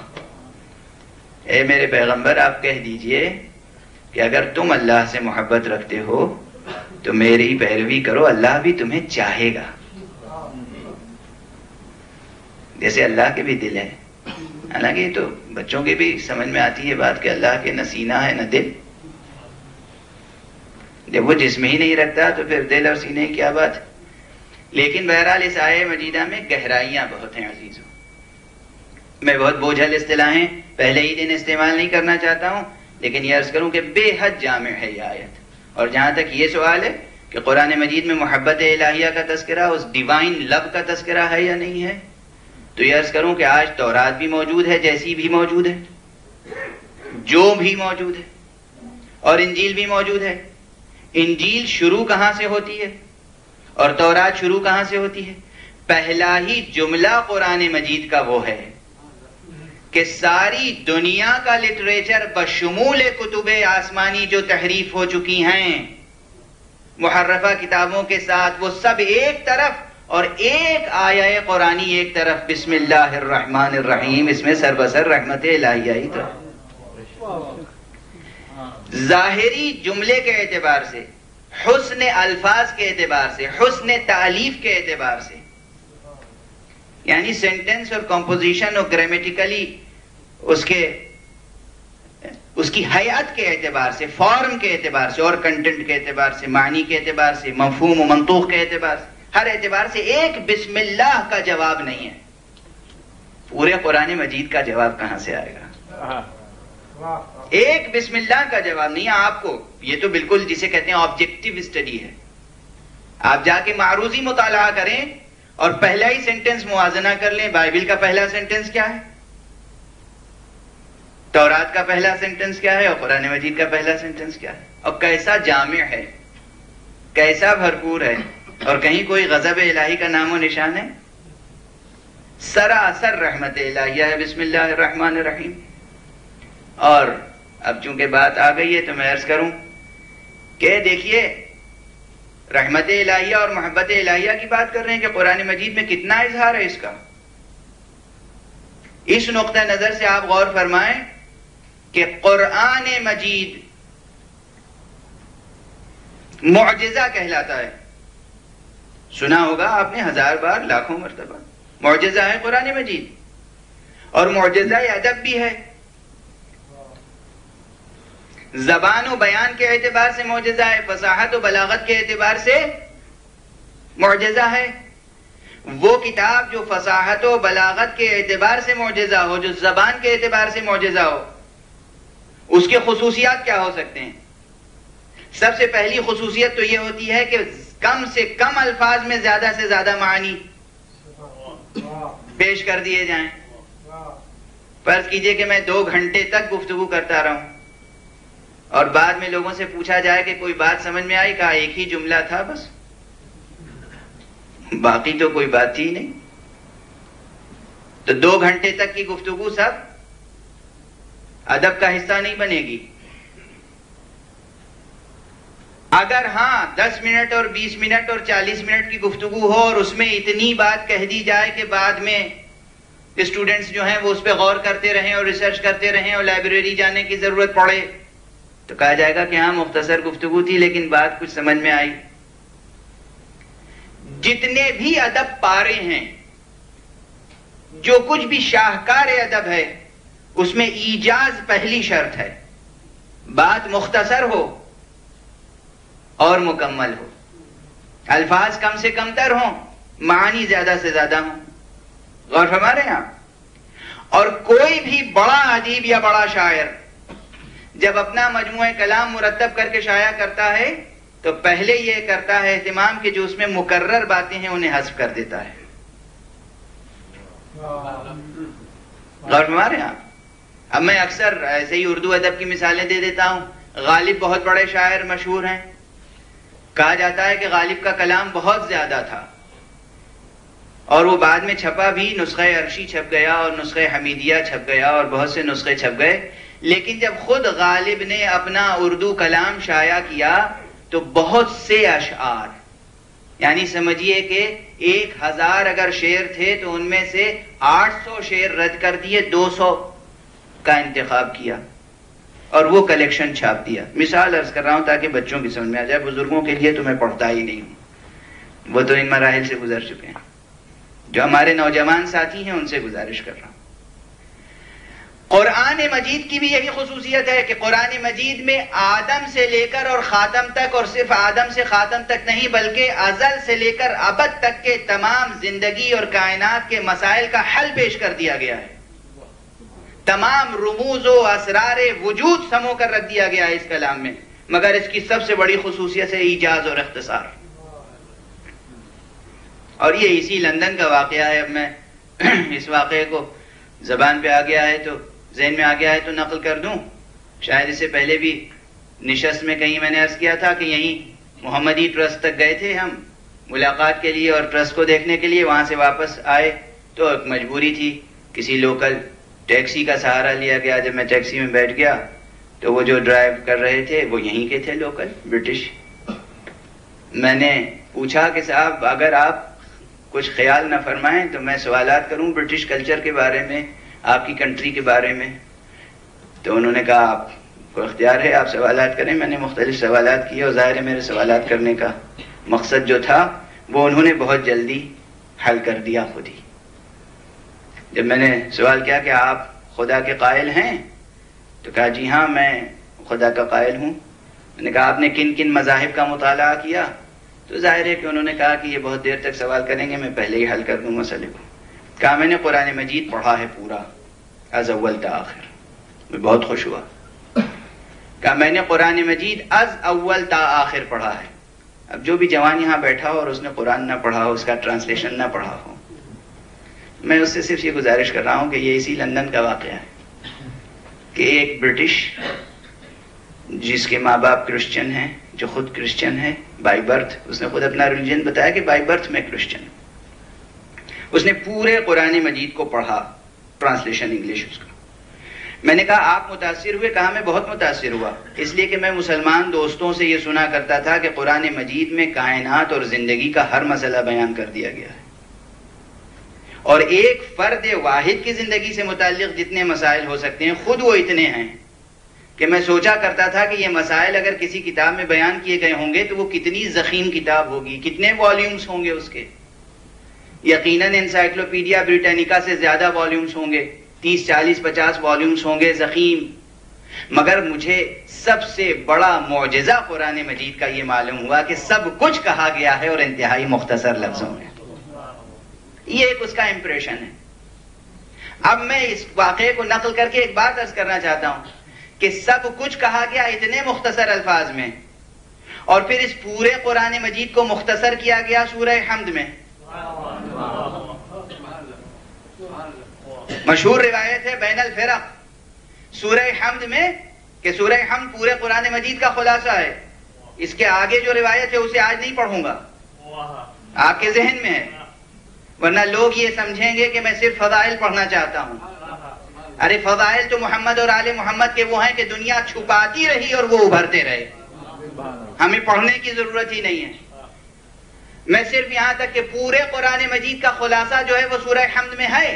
اے میرے پیغمبر آپ کہہ دیجئے کہ اگر تم اللہ سے محبت رکھتے ہو تو میری پیروی کرو، اللہ بھی تمہیں چاہے گا. جیسے اللہ کے بھی دل ہے، حالانکہ یہ تو بچوں کے بھی سمجھ میں آتی ہے بات کہ اللہ کے نہ سینہ ہے نہ دل. جب وہ جسم ہی نہیں رکھتا تو پھر دل اور سینے کی کیا بات. لیکن بہرحال اس آیہ مجیدہ میں گہرائیاں بہت ہیں عزیزوں. میں بہت بوجھل اصطلاحیں پہلے ہی دن استعمال نہیں کرنا چاہتا ہوں، لیکن یہ عرض کروں کہ بے حد جامع ہے یہ آیت. اور جہاں تک یہ سوال ہے کہ قرآن مجید میں محبت الہیہ کا تذکرہ، اس ڈیوائن لو کا تذکرہ ہے یا نہیں ہے، تو یہ عرض کروں کہ آج تورات بھی موجود ہے جیسی بھی موجود ہے، جو بھی موجود ہے، اور انجیل بھی موجود ہے. انجیل شروع کہاں سے ہوتی ہے اور تورات شروع کہاں سے ہوتی ہے؟ پہلا ہی جملہ قرآن مجید کا وہ ہے کہ ساری دنیا کا لٹریچر بشمول کتب آسمانی جو تحریف ہو چکی ہیں محرفہ کتابوں کے ساتھ، وہ سب ایک طرف اور ایک آیہ قرآنی ایک طرف. بسم اللہ الرحمن الرحیم، اس میں سربسر رحمت الہیہ ہی تو. ظاہری جملے کے اعتبار سے، حسن الفاظ کے اعتبار سے، حسن تالیف کے اعتبار سے، یعنی سینٹنس اور کمپوزیشن اور گرامیٹیکلی اس کی حیات کے اعتبار سے، فارم کے اعتبار سے، اور کنٹینٹ کے اعتبار سے، معنی کے اعتبار سے، مفہوم و منطوق کے اعتبار سے، ہر اعتبار سے ایک بسم اللہ کا جواب نہیں ہے. پورے قرآن مجید کا جواب کہاں سے آئے گا؟ ایک بسم اللہ کا جواب نہیں. آپ کو یہ تو بالکل جسے کہتے ہیں آبجیکٹیو اسٹڈی ہے. آپ جا کے معروضی مطالعہ کریں اور پہلا ہی سینٹنس موازنہ کر لیں. بائبل کا پہلا سینٹنس کیا ہے، تورات کا پہلا سینٹنس کیا ہے، اور قرآن مجید کا پہلا سینٹنس کیا ہے، اور کیسا جامع ہے، کیسا بھرپور ہے، اور کہیں کوئی غضب الہی کا نام و نشان ہے. سراسر رحمت الہیہ ہے. بسم اللہ الرحمن الرحیم. اور اب چونکہ بات آ گئی ہے تو میں عرض کروں کہ دیکھیے، رحمت الہیہ اور محبت الہیہ کی بات کر رہے ہیں کہ قرآن مجید میں کتنا اظہار ہے اس کا. اس نقطہ نظر سے آپ غور فرمائیں کہ قرآن مجید معجزہ کہلاتا ہے. سنا ہوگا آپ نے ہزار بار، لاکھوں مرتبہ. معجزہ ہے قرآن مجید، اور معجزہ ادب بھی ہے. زبان و بیان کے اعتبار سے معجزہ ہے، فصاحت و بلاغت کے اعتبار سے معجزہ ہے. وہ کتاب جو فصاحت و بلاغت کے اعتبار سے معجزہ ہو، جو زبان کے اعتبار سے معجزہ ہو، اس کے خصوصیات کیا ہو سکتے ہیں؟ سب سے پہلی خصوصیت تو یہ ہوتی ہے کہ کم سے کم الفاظ میں زیادہ سے زیادہ معنی پیش کر دیے جائیں. فرض کیجئے کہ میں 2 گھنٹے تک گفتگو کرتا رہوں اور بعد میں لوگوں سے پوچھا جائے کہ کوئی بات سمجھ میں آئی، کہا ایک ہی جملہ تھا بس، باقی تو کوئی بات تھی نہیں. تو 2 گھنٹے تک کی گفتگو سب ادب کا حصہ نہیں بنے گی. اگر ہاں 10 منٹ اور 20 منٹ اور 40 منٹ کی گفتگو ہو اور اس میں اتنی بات کہہ دی جائے کہ بعد میں اسٹوڈنٹس جو ہیں وہ اس پہ غور کرتے رہیں اور ریسرچ کرتے رہیں اور لائبریری جانے کی ضرورت پڑے، تو کہا جائے گا کہ ہاں مختصر گفتگو تھی لیکن بات کچھ سمجھ میں آئی. جتنے بھی ادب پارے ہیں، جو کچھ بھی شاہکار ادب ہے، اس میں ایجاز پہلی شرط ہے. بات مختصر ہو اور مکمل ہو، الفاظ کم سے کم تر ہوں، معانی زیادہ سے زیادہ ہوں. غور فرما رہے ہیں آپ؟ اور کوئی بھی بڑا ادیب یا بڑا شاعر جب اپنا مجموعہ کلام مرتب کر کے شائع کرتا ہے تو پہلے یہ کرتا ہے اہتمام کہ جو اس میں مکرر باتیں ہیں انہیں حذف کر دیتا ہے. غور فرما رہے ہیں آپ؟ اب میں اکثر ایسے ہی اردو ادب کی مثالیں دے دیتا ہوں. غالب بہت بڑے شاعر مشہور ہیں. کہا جاتا ہے کہ غالب کا کلام بہت زیادہ تھا اور وہ بعد میں چھپا بھی. نسخہ عرشی چھپ گیا اور نسخہ حمیدیہ چھپ گیا اور بہت سے نسخے چھپ گئے. لیکن جب خود غالب نے اپنا اردو کلام شائع کیا تو بہت سے اشعار، یعنی سمجھیے کہ 1000 اگر شعر تھے تو ان میں سے 800 شعر رد کر دیے، 200 کا انتخاب کیا اور وہ کلیکشن چھاپ دیا. مثال عرض کر رہا ہوں تاکہ بچوں کی سمجھ میں آ جائے. بزرگوں کے لیے تو میں پڑھتا ہی نہیں ہوں، وہ تو ان مراحل سے گزر چکے ہیں. جو ہمارے نوجوان ساتھی ہیں ان سے گزارش کر رہا ہوں. قرآن مجید کی بھی یہی خصوصیت ہے کہ قرآن مجید میں آدم سے لے کر اور خاتم تک، اور صرف آدم سے خاتم تک نہیں بلکہ ازل سے لے کر ابد تک کے تمام زندگی اور کائنات کے مسائل کا حل پیش کر دیا گیا ہے. تمام رموز و اسرار وجود سمو کر رکھ دیا گیا ہے اس کلام میں. مگر اس کی سب سے بڑی خصوصیت ہے ایجاز اور اختصار. اور یہ اسی لندن کا واقعہ ہے. اب میں اس واقعے کو زبان پہ آ گیا ہے تو ذہن میں آ گیا ہے تو نقل کر دوں. شاید اس سے پہلے بھی نشست میں کہیں میں نے عرض کیا تھا کہ یہیں محمدی ٹرسٹ تک گئے تھے ہم ملاقات کے لیے اور ٹرسٹ کو دیکھنے کے لیے. وہاں سے واپس آئے تو ایک مجبوری تھی، کسی لوکل ٹیکسی کا سہارا لیا گیا. جب میں ٹیکسی میں بیٹھ گیا تو وہ جو ڈرائیو کر رہے تھے وہ یہیں کے تھے، لوکل برٹش. میں نے پوچھا کہ صاحب اگر آپ کچھ خیال نہ فرمائیں تو میں سوالات کروں برٹش کلچر کے بارے میں، آپ کی کنٹری کے بارے میں. تو انہوں نے کہا آپ کو اختیار ہے، آپ سوالات کریں. میں نے مختلف سوالات کیے اور ظاہر ہے میرے سوالات کرنے کا مقصد جو تھا وہ انہوں نے بہت جلدی حل کر دیا خود ہی. جب میں نے سوال کیا کہ آپ خدا کے قائل ہیں تو کہا جی ہاں میں خدا کا قائل ہوں. میں نے کہا آپ نے کن کن مذاہب کا مطالعہ کیا؟ تو ظاہر ہے کہ انہوں نے کہا کہ یہ بہت دیر تک سوال کریں گے، میں پہلے ہی حل کر دوں مسئلے کو. کہا میں نے قرآن مجید پڑھا ہے پورا از اول تا آخر. میں بہت خوش ہوا. کہا میں نے قرآن مجید از اول تا آخر پڑھا ہے. اب جو بھی جوان یہاں بیٹھا ہو اور اس نے قرآن نہ پڑھا ہو، اس کا ٹرانسلیشن نہ پڑھا ہو، میں اس سے صرف یہ گزارش کر رہا ہوں کہ یہ اسی لندن کا واقعہ ہے کہ ایک برٹش جس کے ماں باپ کرسچن ہیں، جو خود کرسچن ہے بائی برتھ، اس نے خود اپنا ریلیجن بتایا کہ بائی برتھ میں کرسچن ہوں. اس نے پورے قرآن مجید کو پڑھا، ٹرانسلیشن انگلش اس کا. میں نے کہا آپ متاثر ہوئے؟ کہا میں بہت متاثر ہوا، اس لیے کہ میں مسلمان دوستوں سے یہ سنا کرتا تھا کہ قرآن مجید میں کائنات اور زندگی کا ہر مسئلہ بیان کر دیا گیا ہے اور ایک فرد واحد کی زندگی سے متعلق جتنے مسائل ہو سکتے ہیں خود وہ اتنے ہیں کہ میں سوچا کرتا تھا کہ یہ مسائل اگر کسی کتاب میں بیان کیے گئے ہوں گے تو وہ کتنی ضخیم کتاب ہوگی، کتنے والیومز ہوں گے اس کے. یقیناً انسائکلوپیڈیا بریٹینیکا سے زیادہ والیومز ہوں گے، 30 40 50 والیومز ہوں گے ضخیم. مگر مجھے سب سے بڑا معجزہ قرآن مجید کا یہ معلوم ہوا کہ سب کچھ کہا گیا ہے اور انتہائی مختصر لفظوں میں. یہ ایک اس کا امپریشن ہے. اب میں اس واقعے کو نقل کر کے ایک بات عرض کرنا چاہتا ہوں کہ سب کچھ کہا گیا اتنے مختصر الفاظ میں، اور پھر اس پورے قرآن مجید کو مختصر کیا گیا سورہ حمد میں. مشہور روایت ہے بین الفرق سورہ حمد میں کہ سورہ حمد پورے قرآن مجید کا خلاصہ ہے. اس کے آگے جو روایت ہے اسے آج نہیں پڑھوں گا، آپ کے ذہن میں ہے، ورنہ لوگ یہ سمجھیں گے کہ میں صرف فضائل پڑھنا چاہتا ہوں. ارے فضائل تو محمد اور آل محمد کے وہ ہیں کہ دنیا چھپاتی رہی اور وہ ابھرتے رہے. ہمیں پڑھنے کی ضرورت ہی نہیں ہے. میں صرف یہاں تک کہ پورے قرآن مجید کا خلاصہ جو ہے وہ سورہ حمد میں ہے.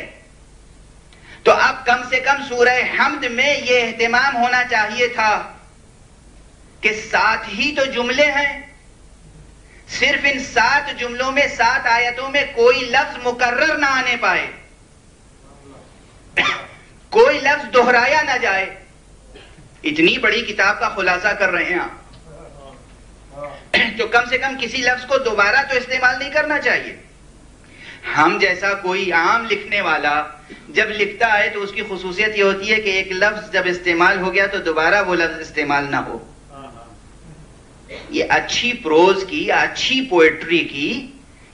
تو اب کم سے کم سورہ حمد میں یہ اہتمام ہونا چاہیے تھا کہ 7 ہی تو جملے ہیں، صرف ان 7 جملوں میں 7 آیتوں میں کوئی لفظ مکرر نہ آنے پائے، کوئی لفظ دہرایا نہ جائے. اتنی بڑی کتاب کا خلاصہ کر رہے ہیں آپ تو کم سے کم کسی لفظ کو دوبارہ تو استعمال نہیں کرنا چاہیے. ہم جیسا کوئی عام لکھنے والا جب لکھتا ہے تو اس کی خصوصیت یہ ہوتی ہے کہ ایک لفظ جب استعمال ہو گیا تو دوبارہ وہ لفظ استعمال نہ ہو. یہ اچھی پروز کی، اچھی پوئٹری کی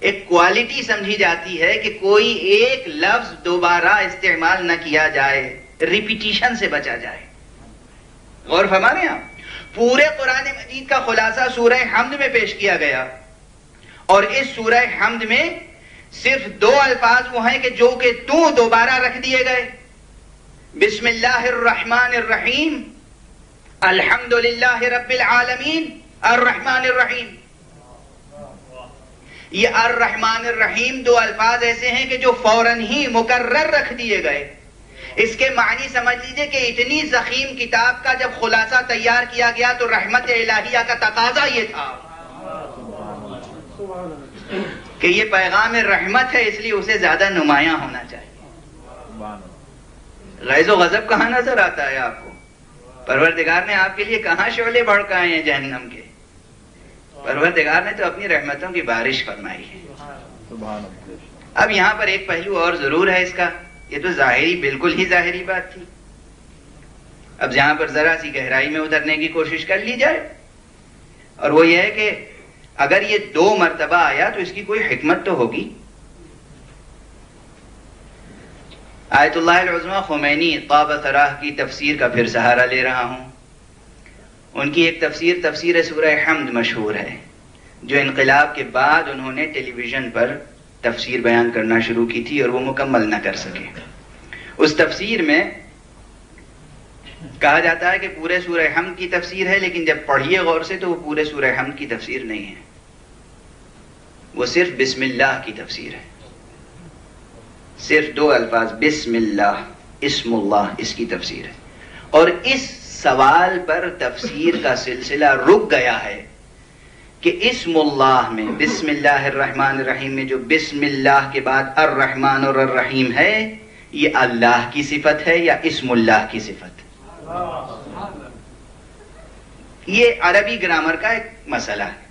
ایک کوالٹی سمجھی جاتی ہے کہ کوئی ایک لفظ دوبارہ استعمال نہ کیا جائے، ریپیٹیشن سے بچا جائے. غور فرمائیں آپ، پورے قرآن مجید کا خلاصہ سورہ حمد میں پیش کیا گیا، اور اس سورہ حمد میں صرف 2 الفاظ وہ ہیں کہ جو کہ دوبارہ رکھ دیے گئے. بسم اللہ الرحمن الرحیم، الحمد للہ رب العالمین، الرحمن الرحیم. یہ الرحمن الرحیم 2 الفاظ ایسے ہیں کہ جو فوراً ہی مکرر رکھ دیے گئے. اس کے معنی سمجھ لیجئے کہ اتنی ضخیم کتاب کا جب خلاصہ تیار کیا گیا تو رحمت الہیہ کا تقاضا یہ تھا کہ یہ پیغام رحمت ہے، اس لیے اسے زیادہ نمایاں ہونا چاہیے. غیظ و غضب کہاں نظر آتا ہے آپ کو؟ پروردگار نے آپ کے لیے کہاں شعلے بھڑکائے ہیں جہنم کے؟ پروردگار نے تو اپنی رحمتوں کی بارش فرمائی ہے. اب یہاں پر ایک پہلو اور ضرور ہے اس کا، یہ تو ظاہری، بالکل ہی ظاہری بات تھی. اب یہاں پر ذرا سی گہرائی میں اترنے کی کوشش کر لی جائے، اور وہ یہ ہے کہ اگر یہ 2 مرتبہ آیا تو اس کی کوئی حکمت تو ہوگی. آیت اللہ العظمیٰ خمینی طاب ثراہ کی تفسیر کا پھر سہارا لے رہا ہوں. ان کی ایک تفسیر سورہ حمد مشہور ہے، جو انقلاب کے بعد انہوں نے ٹیلی ویژن پر تفسیر بیان کرنا شروع کی تھی اور وہ مکمل نہ کر سکے. اس تفسیر میں کہا جاتا ہے کہ پورے سورہ حمد کی تفسیر ہے، لیکن جب پڑھیے غور سے تو وہ پورے سورہ حمد کی تفسیر نہیں ہے، وہ صرف بسم اللہ کی تفسیر ہے. صرف 2 الفاظ بسم اللہ، اسم اللہ، اس کی تفسیر ہے. اور اس سوال پر تفسیر کا سلسلہ رک گیا ہے کہ اسم اللہ میں، بسم اللہ الرحمن الرحیم میں جو بسم اللہ کے بعد الرحمن اور الرحیم ہے، یہ اللہ کی صفت ہے یا اسم اللہ کی صفت؟ یہ عربی گرامر کا ایک مسئلہ ہے.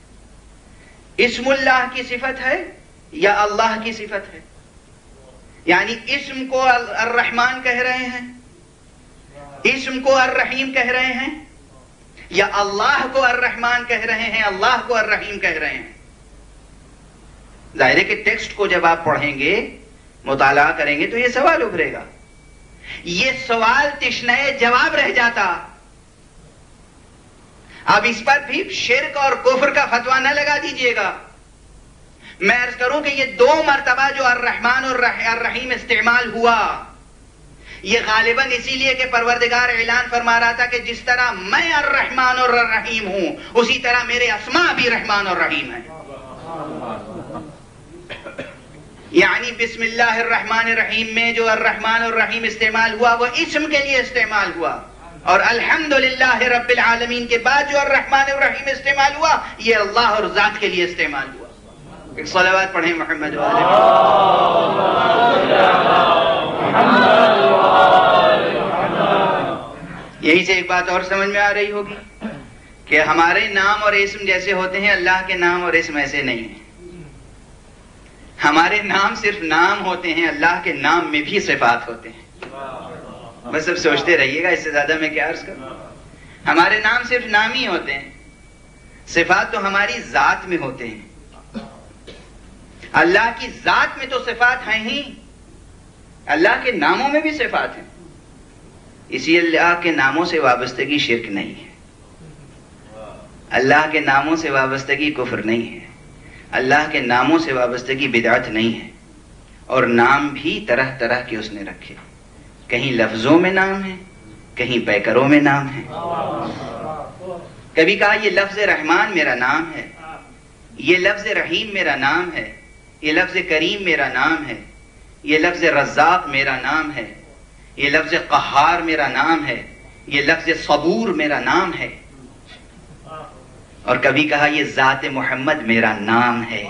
اسم اللہ کی صفت ہے یا اللہ کی صفت ہے؟ یعنی اسم کو الرحمن کہہ رہے ہیں، اسم کو الرحیم کہہ رہے ہیں، یا اللہ کو الرحمن کہہ رہے ہیں، اللہ کو الرحیم کہہ رہے ہیں؟ ظاہر ہے کہ ٹیکسٹ کو جب آپ پڑھیں گے، مطالعہ کریں گے تو یہ سوال ابھرے گا. یہ سوال تشنہ جواب رہ جاتا. اب اس پر بھی شرک اور کفر کا فتویٰ نہ لگا دیجئے گا. میں عرض کروں کہ یہ 2 مرتبہ جو الرحمن اور الرحیم استعمال ہوا، یہ غالباً اسی لیے کہ پروردگار اعلان فرما رہا تھا کہ جس طرح میں الرحمن اور الرحیم ہوں، اسی طرح میرے اسماء بھی رحمان اور رحیم ہیں. یعنی بسم اللہ الرحمن الرحیم میں جو الرحمن اور الرحیم استعمال ہوا وہ اسم کے لیے استعمال ہوا، اور الحمدللہ رب العالمین کے بعد جو الرحمن الرحیم استعمال ہوا یہ اللہ اور ذات کے لیے استعمال ہوا. ایک صلوات پڑھیں محمد والے. یہی سے ایک بات اور سمجھ میں آ رہی ہوگی کہ ہمارے نام اور اسم جیسے ہوتے ہیں، اللہ کے نام اور اسم ایسے نہیں ہیں. ہمارے نام صرف نام ہوتے ہیں، اللہ کے نام میں بھی صفات ہوتے ہیں. بس سب سوچتے رہیے گا، اس سے زیادہ میں کیا عرض کروں. ہمارے نام صرف نام ہی ہوتے ہیں، صفات تو ہماری ذات میں ہوتے ہیں. اللہ کی ذات میں تو صفات ہیں ہی، اللہ کے ناموں میں بھی صفات ہیں. اسی اللہ کے ناموں سے وابستگی شرک نہیں ہے، اللہ کے ناموں سے وابستگی کفر نہیں ہے، اللہ کے ناموں سے وابستگی بدعت نہیں ہے. اور نام بھی طرح طرح کے اس نے رکھے، کہیں لفظوں میں نام ہے، کہیں پیکروں میں نام ہے. کبھی کہا یہ لفظ رحمان میرا نام ہے، یہ لفظ رحیم میرا نام ہے، یہ لفظ کریم میرا نام ہے، یہ لفظ رزاق میرا نام ہے، یہ لفظ قہار میرا نام ہے، یہ لفظ صبور میرا نام ہے. اور کبھی کہا یہ ذات محمد میرا نام ہے،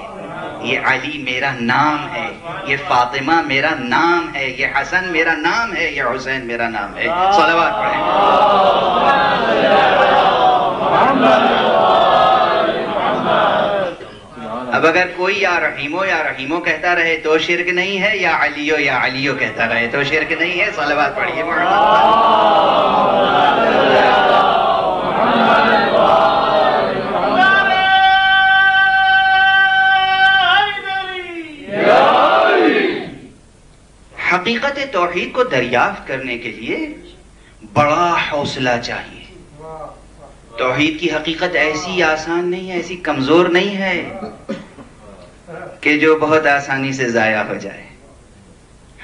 یہ علی میرا نام ہے، یہ فاطمہ میرا نام ہے، یہ حسن میرا نام ہے، یہ حسین میرا نام ہے. صلوات پڑھیں. اب اگر کوئی یا رحیمو کہتا رہے تو شرک نہیں ہے، یا علیو کہتا رہے تو شرک نہیں ہے. صلوات پڑھیے توحید کو دریافت کرنے کے لیے بڑا حوصلہ چاہیے. توحید کی حقیقت ایسی آسان نہیں ہے، ایسی کمزور نہیں ہے کہ جو بہت آسانی سے ضائع ہو جائے.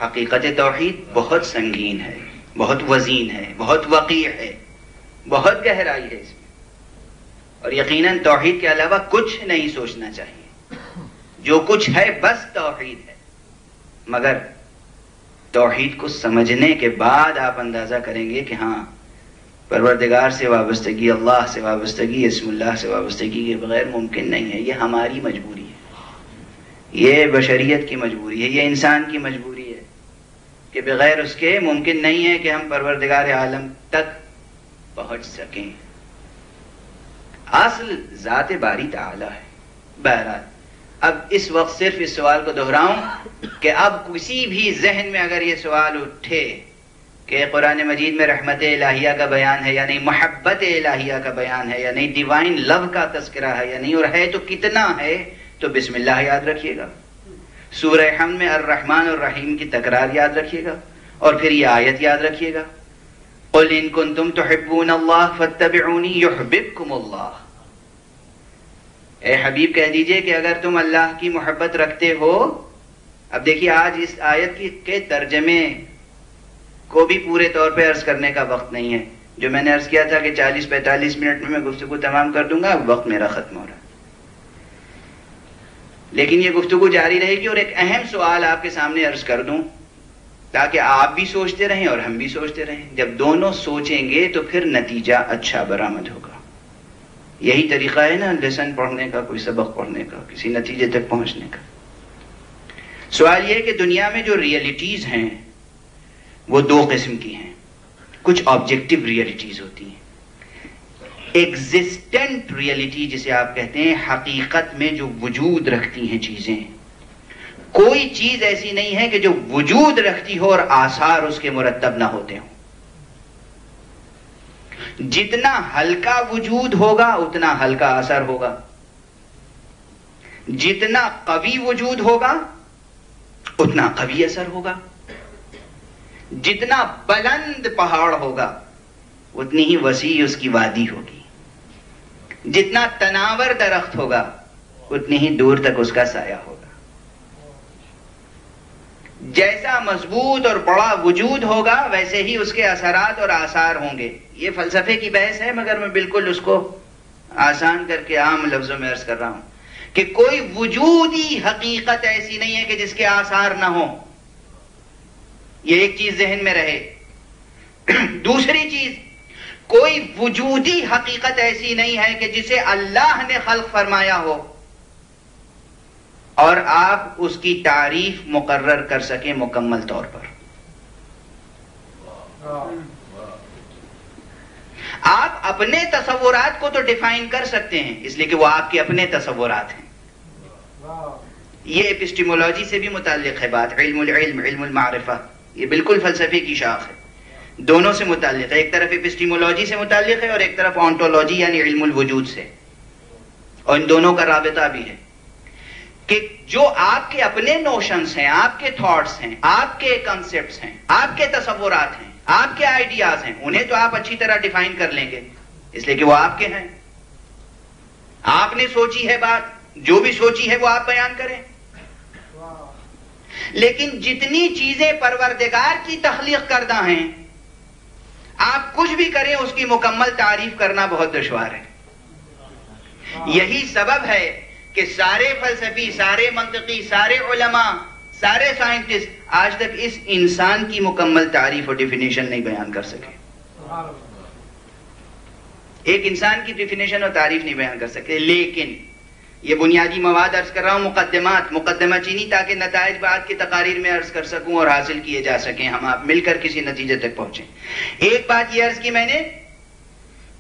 حقیقت توحید بہت سنگین ہے، بہت وزین ہے، بہت وقیع ہے، بہت گہرائی ہے اس میں. اور یقیناً توحید کے علاوہ کچھ نہیں سوچنا چاہیے. جو کچھ ہے بس توحید ہے. مگر توحید کو سمجھنے کے بعد آپ اندازہ کریں گے کہ ہاں، پروردگار سے وابستگی، اللہ سے وابستگی، اسم اللہ سے وابستگی کے بغیر ممکن نہیں ہے. یہ ہماری مجبوری ہے، یہ بشریت کی مجبوری ہے، یہ انسان کی مجبوری ہے کہ بغیر اس کے ممکن نہیں ہے کہ ہم پروردگار عالم تک پہنچ سکیں. اصل ذات باری تعالی ہے. بہرحال اب اس وقت صرف اس سوال کو دہراؤں کہ اب کسی بھی ذہن میں اگر یہ سوال اٹھے کہ قرآن مجید میں رحمت الہیہ کا بیان ہے یا نہیں، محبت الہیہ کا بیان ہے یا نہیں، ڈیوائن لو کا تذکرہ ہے یا نہیں، اور ہے تو کتنا ہے، تو بسم اللہ یاد رکھیے گا. سورہ حمد میں الرحمن الرحیم کی تکرار یاد رکھیے گا، اور پھر یہ آیت یاد رکھیے گا، قل ان کنتم تحبون اللہ فاتبعونی یحببکم اللہ. اے حبیب کہہ دیجئے کہ اگر تم اللہ کی محبت رکھتے ہو. اب دیکھیے آج اس آیت کے ترجمے کو بھی پورے طور پہ عرض کرنے کا وقت نہیں ہے. جو میں نے عرض کیا تھا کہ 40-45 منٹ میں گفتگو تمام کر دوں گا، اب وقت میرا ختم ہو رہا ہے. لیکن یہ گفتگو جاری رہے گی، اور ایک اہم سوال آپ کے سامنے عرض کر دوں تاکہ آپ بھی سوچتے رہیں اور ہم بھی سوچتے رہیں. جب دونوں سوچیں گے تو پھر نتیجہ اچھا برآمد ہوگا. یہی طریقہ ہے نا لیسن پڑھنے کا، کوئی سبق پڑھنے کا، کسی نتیجے تک پہنچنے کا. سوال یہ ہے کہ دنیا میں جو ریئلٹیز ہیں وہ دو قسم کی ہیں. کچھ آبجیکٹیو ریئلٹیز ہوتی ہیں. ایگزسٹنٹ ریئلٹی جسے آپ کہتے ہیں، حقیقت میں جو وجود رکھتی ہیں چیزیں. کوئی چیز ایسی نہیں ہے کہ جو وجود رکھتی ہو اور آثار اس کے مرتب نہ ہوتے ہوں. جتنا ہلکا وجود ہوگا اتنا ہلکا اثر ہوگا، جتنا قوی وجود ہوگا اتنا قوی اثر ہوگا، جتنا بلند پہاڑ ہوگا اتنی ہی وسیع اس کی وادی ہوگی، جتنا تناور درخت ہوگا اتنی ہی دور تک اس کا سایہ ہوگا. جیسا مضبوط اور بڑا وجود ہوگا ویسے ہی اس کے اثرات اور آثار ہوں گے. یہ فلسفے کی بحث ہے، مگر میں بالکل اس کو آسان کر کے عام لفظوں میں عرض کر رہا ہوں کہ کوئی وجودی حقیقت ایسی نہیں ہے کہ جس کے آثار نہ ہوں. یہ ایک چیز ذہن میں رہے. دوسری چیز، کوئی وجودی حقیقت ایسی نہیں ہے کہ جسے اللہ نے خلق فرمایا ہو اور آپ اس کی تعریف مقرر کر سکیں مکمل طور پر. آپ اپنے تصورات کو تو ڈیفائن کر سکتے ہیں، اس لیے کہ وہ آپ کے اپنے تصورات ہیں. یہ ایپسٹیمولوجی سے بھی متعلق ہے بات. علم العلم، علم المعرفہ، یہ بالکل فلسفے کی شاخ ہے. دونوں سے متعلق ہے. ایک طرف ایپسٹیمولوجی سے متعلق ہے اور ایک طرف آنٹولوجی یعنی علم الوجود سے. اور ان دونوں کا رابطہ بھی ہے کہ جو آپ کے اپنے نوشنز ہیں، آپ کے تھاٹس ہیں، آپ کے کنسپٹس ہیں، آپ کے تصورات ہیں، آپ کے آئیڈیاز ہیں، انہیں تو آپ اچھی طرح ڈیفائن کر لیں گے اس لیے کہ وہ آپ کے ہیں. آپ نے سوچی ہے بات، جو بھی سوچی ہے وہ آپ بیان کریں. لیکن جتنی چیزیں پروردگار کی تخلیق کردہ ہیں، آپ کچھ بھی کریں اس کی مکمل تعریف کرنا بہت دشوار ہے. یہی سبب ہے کہ سارے فلسفی، سارے منطقی، سارے علماء، سارے سائنٹسٹ آج تک اس انسان کی مکمل تعریف اور ڈیفینیشن نہیں بیان کر سکے. ایک انسان کی ڈیفینیشن اور تعریف نہیں بیان کر سکے. لیکن یہ بنیادی مواد عرض کر رہا ہوں، مقدمہ چینی، تاکہ نتائج بعد کی تقاریر میں عرض کر سکوں اور حاصل کیے جا سکیں، ہم آپ مل کر کسی نتیجے تک پہنچیں. ایک بات یہ عرض کی میں نے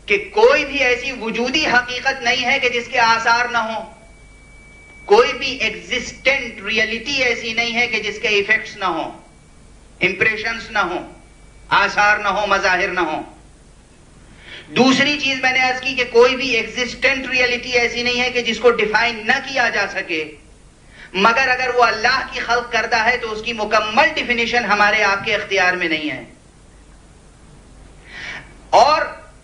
کہ کوئی بھی ایسی وجودی حقیقت نہیں ہے کہ جس کے آثار نہ ہوں. کوئی بھی ایگزسٹنٹ ریئلٹی ایسی نہیں ہے کہ جس کے ایفیکٹس نہ ہوں، امپریشنز نہ ہوں، آثار نہ ہوں، مظاہر نہ ہوں. دوسری چیز میں نے عرض کی کہ کوئی بھی ایگزسٹنٹ ریئلٹی ایسی نہیں ہے کہ جس کو ڈیفائن نہ کیا جا سکے، مگر اگر وہ اللہ کی خلق کردہ ہے تو اس کی مکمل ڈیفینیشن ہمارے آپ کے اختیار میں نہیں ہے. اور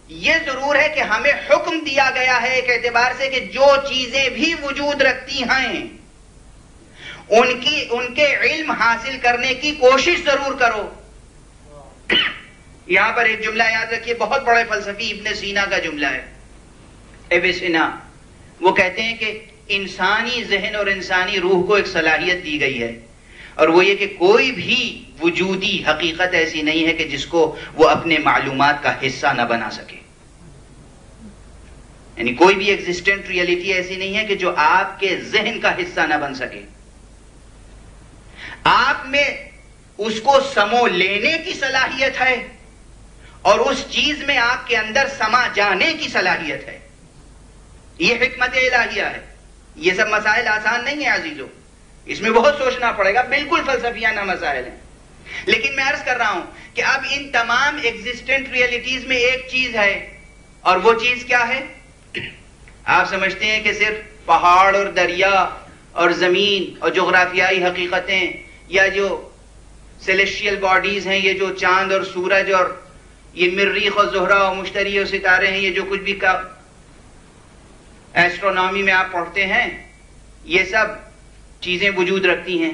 یہ ضرور ہے کہ ہمیں حکم دیا گیا ہے ایک اعتبار سے کہ جو چیزیں بھی وجود رکھتی ہیں ان کے علم حاصل کرنے کی کوشش ضرور کرو. یہاں پر ایک جملہ یاد رکھیے، بہت بڑے فلسفی ابن سینا کا جملہ ہے. ابن سینا وہ کہتے ہیں کہ انسانی ذہن اور انسانی روح کو ایک صلاحیت دی گئی ہے، اور وہ یہ کہ کوئی بھی وجودی حقیقت ایسی نہیں ہے کہ جس کو وہ اپنے معلومات کا حصہ نہ بنا سکے. یعنی کوئی بھی ایگزسٹنٹ ریئلٹی ایسی نہیں ہے کہ جو آپ کے ذہن کا حصہ نہ بن سکے. آپ میں اس کو سمو لینے کی صلاحیت ہے اور اس چیز میں آپ کے اندر سما جانے کی صلاحیت ہے. یہ حکمت الہیہ ہے. یہ سب مسائل آسان نہیں ہیں عزیزو، اس میں بہت سوچنا پڑے گا، بالکل فلسفیانہ مسائل ہیں. لیکن میں عرض کر رہا ہوں کہ اب ان تمام ایگزسٹنٹ ریئلٹیز میں ایک چیز ہے، اور وہ چیز کیا ہے؟ آپ سمجھتے ہیں کہ صرف پہاڑ اور دریا اور زمین اور جغرافیائی حقیقتیں یا جو سیلیسٹیل باڈیز ہیں، یہ جو چاند اور سورج اور یہ مریخ اور زہرہ اور مشتری اور ستارے ہیں، یہ جو کچھ بھی کا ایسٹرونامی میں آپ پڑھتے ہیں، یہ سب چیزیں وجود رکھتی ہیں.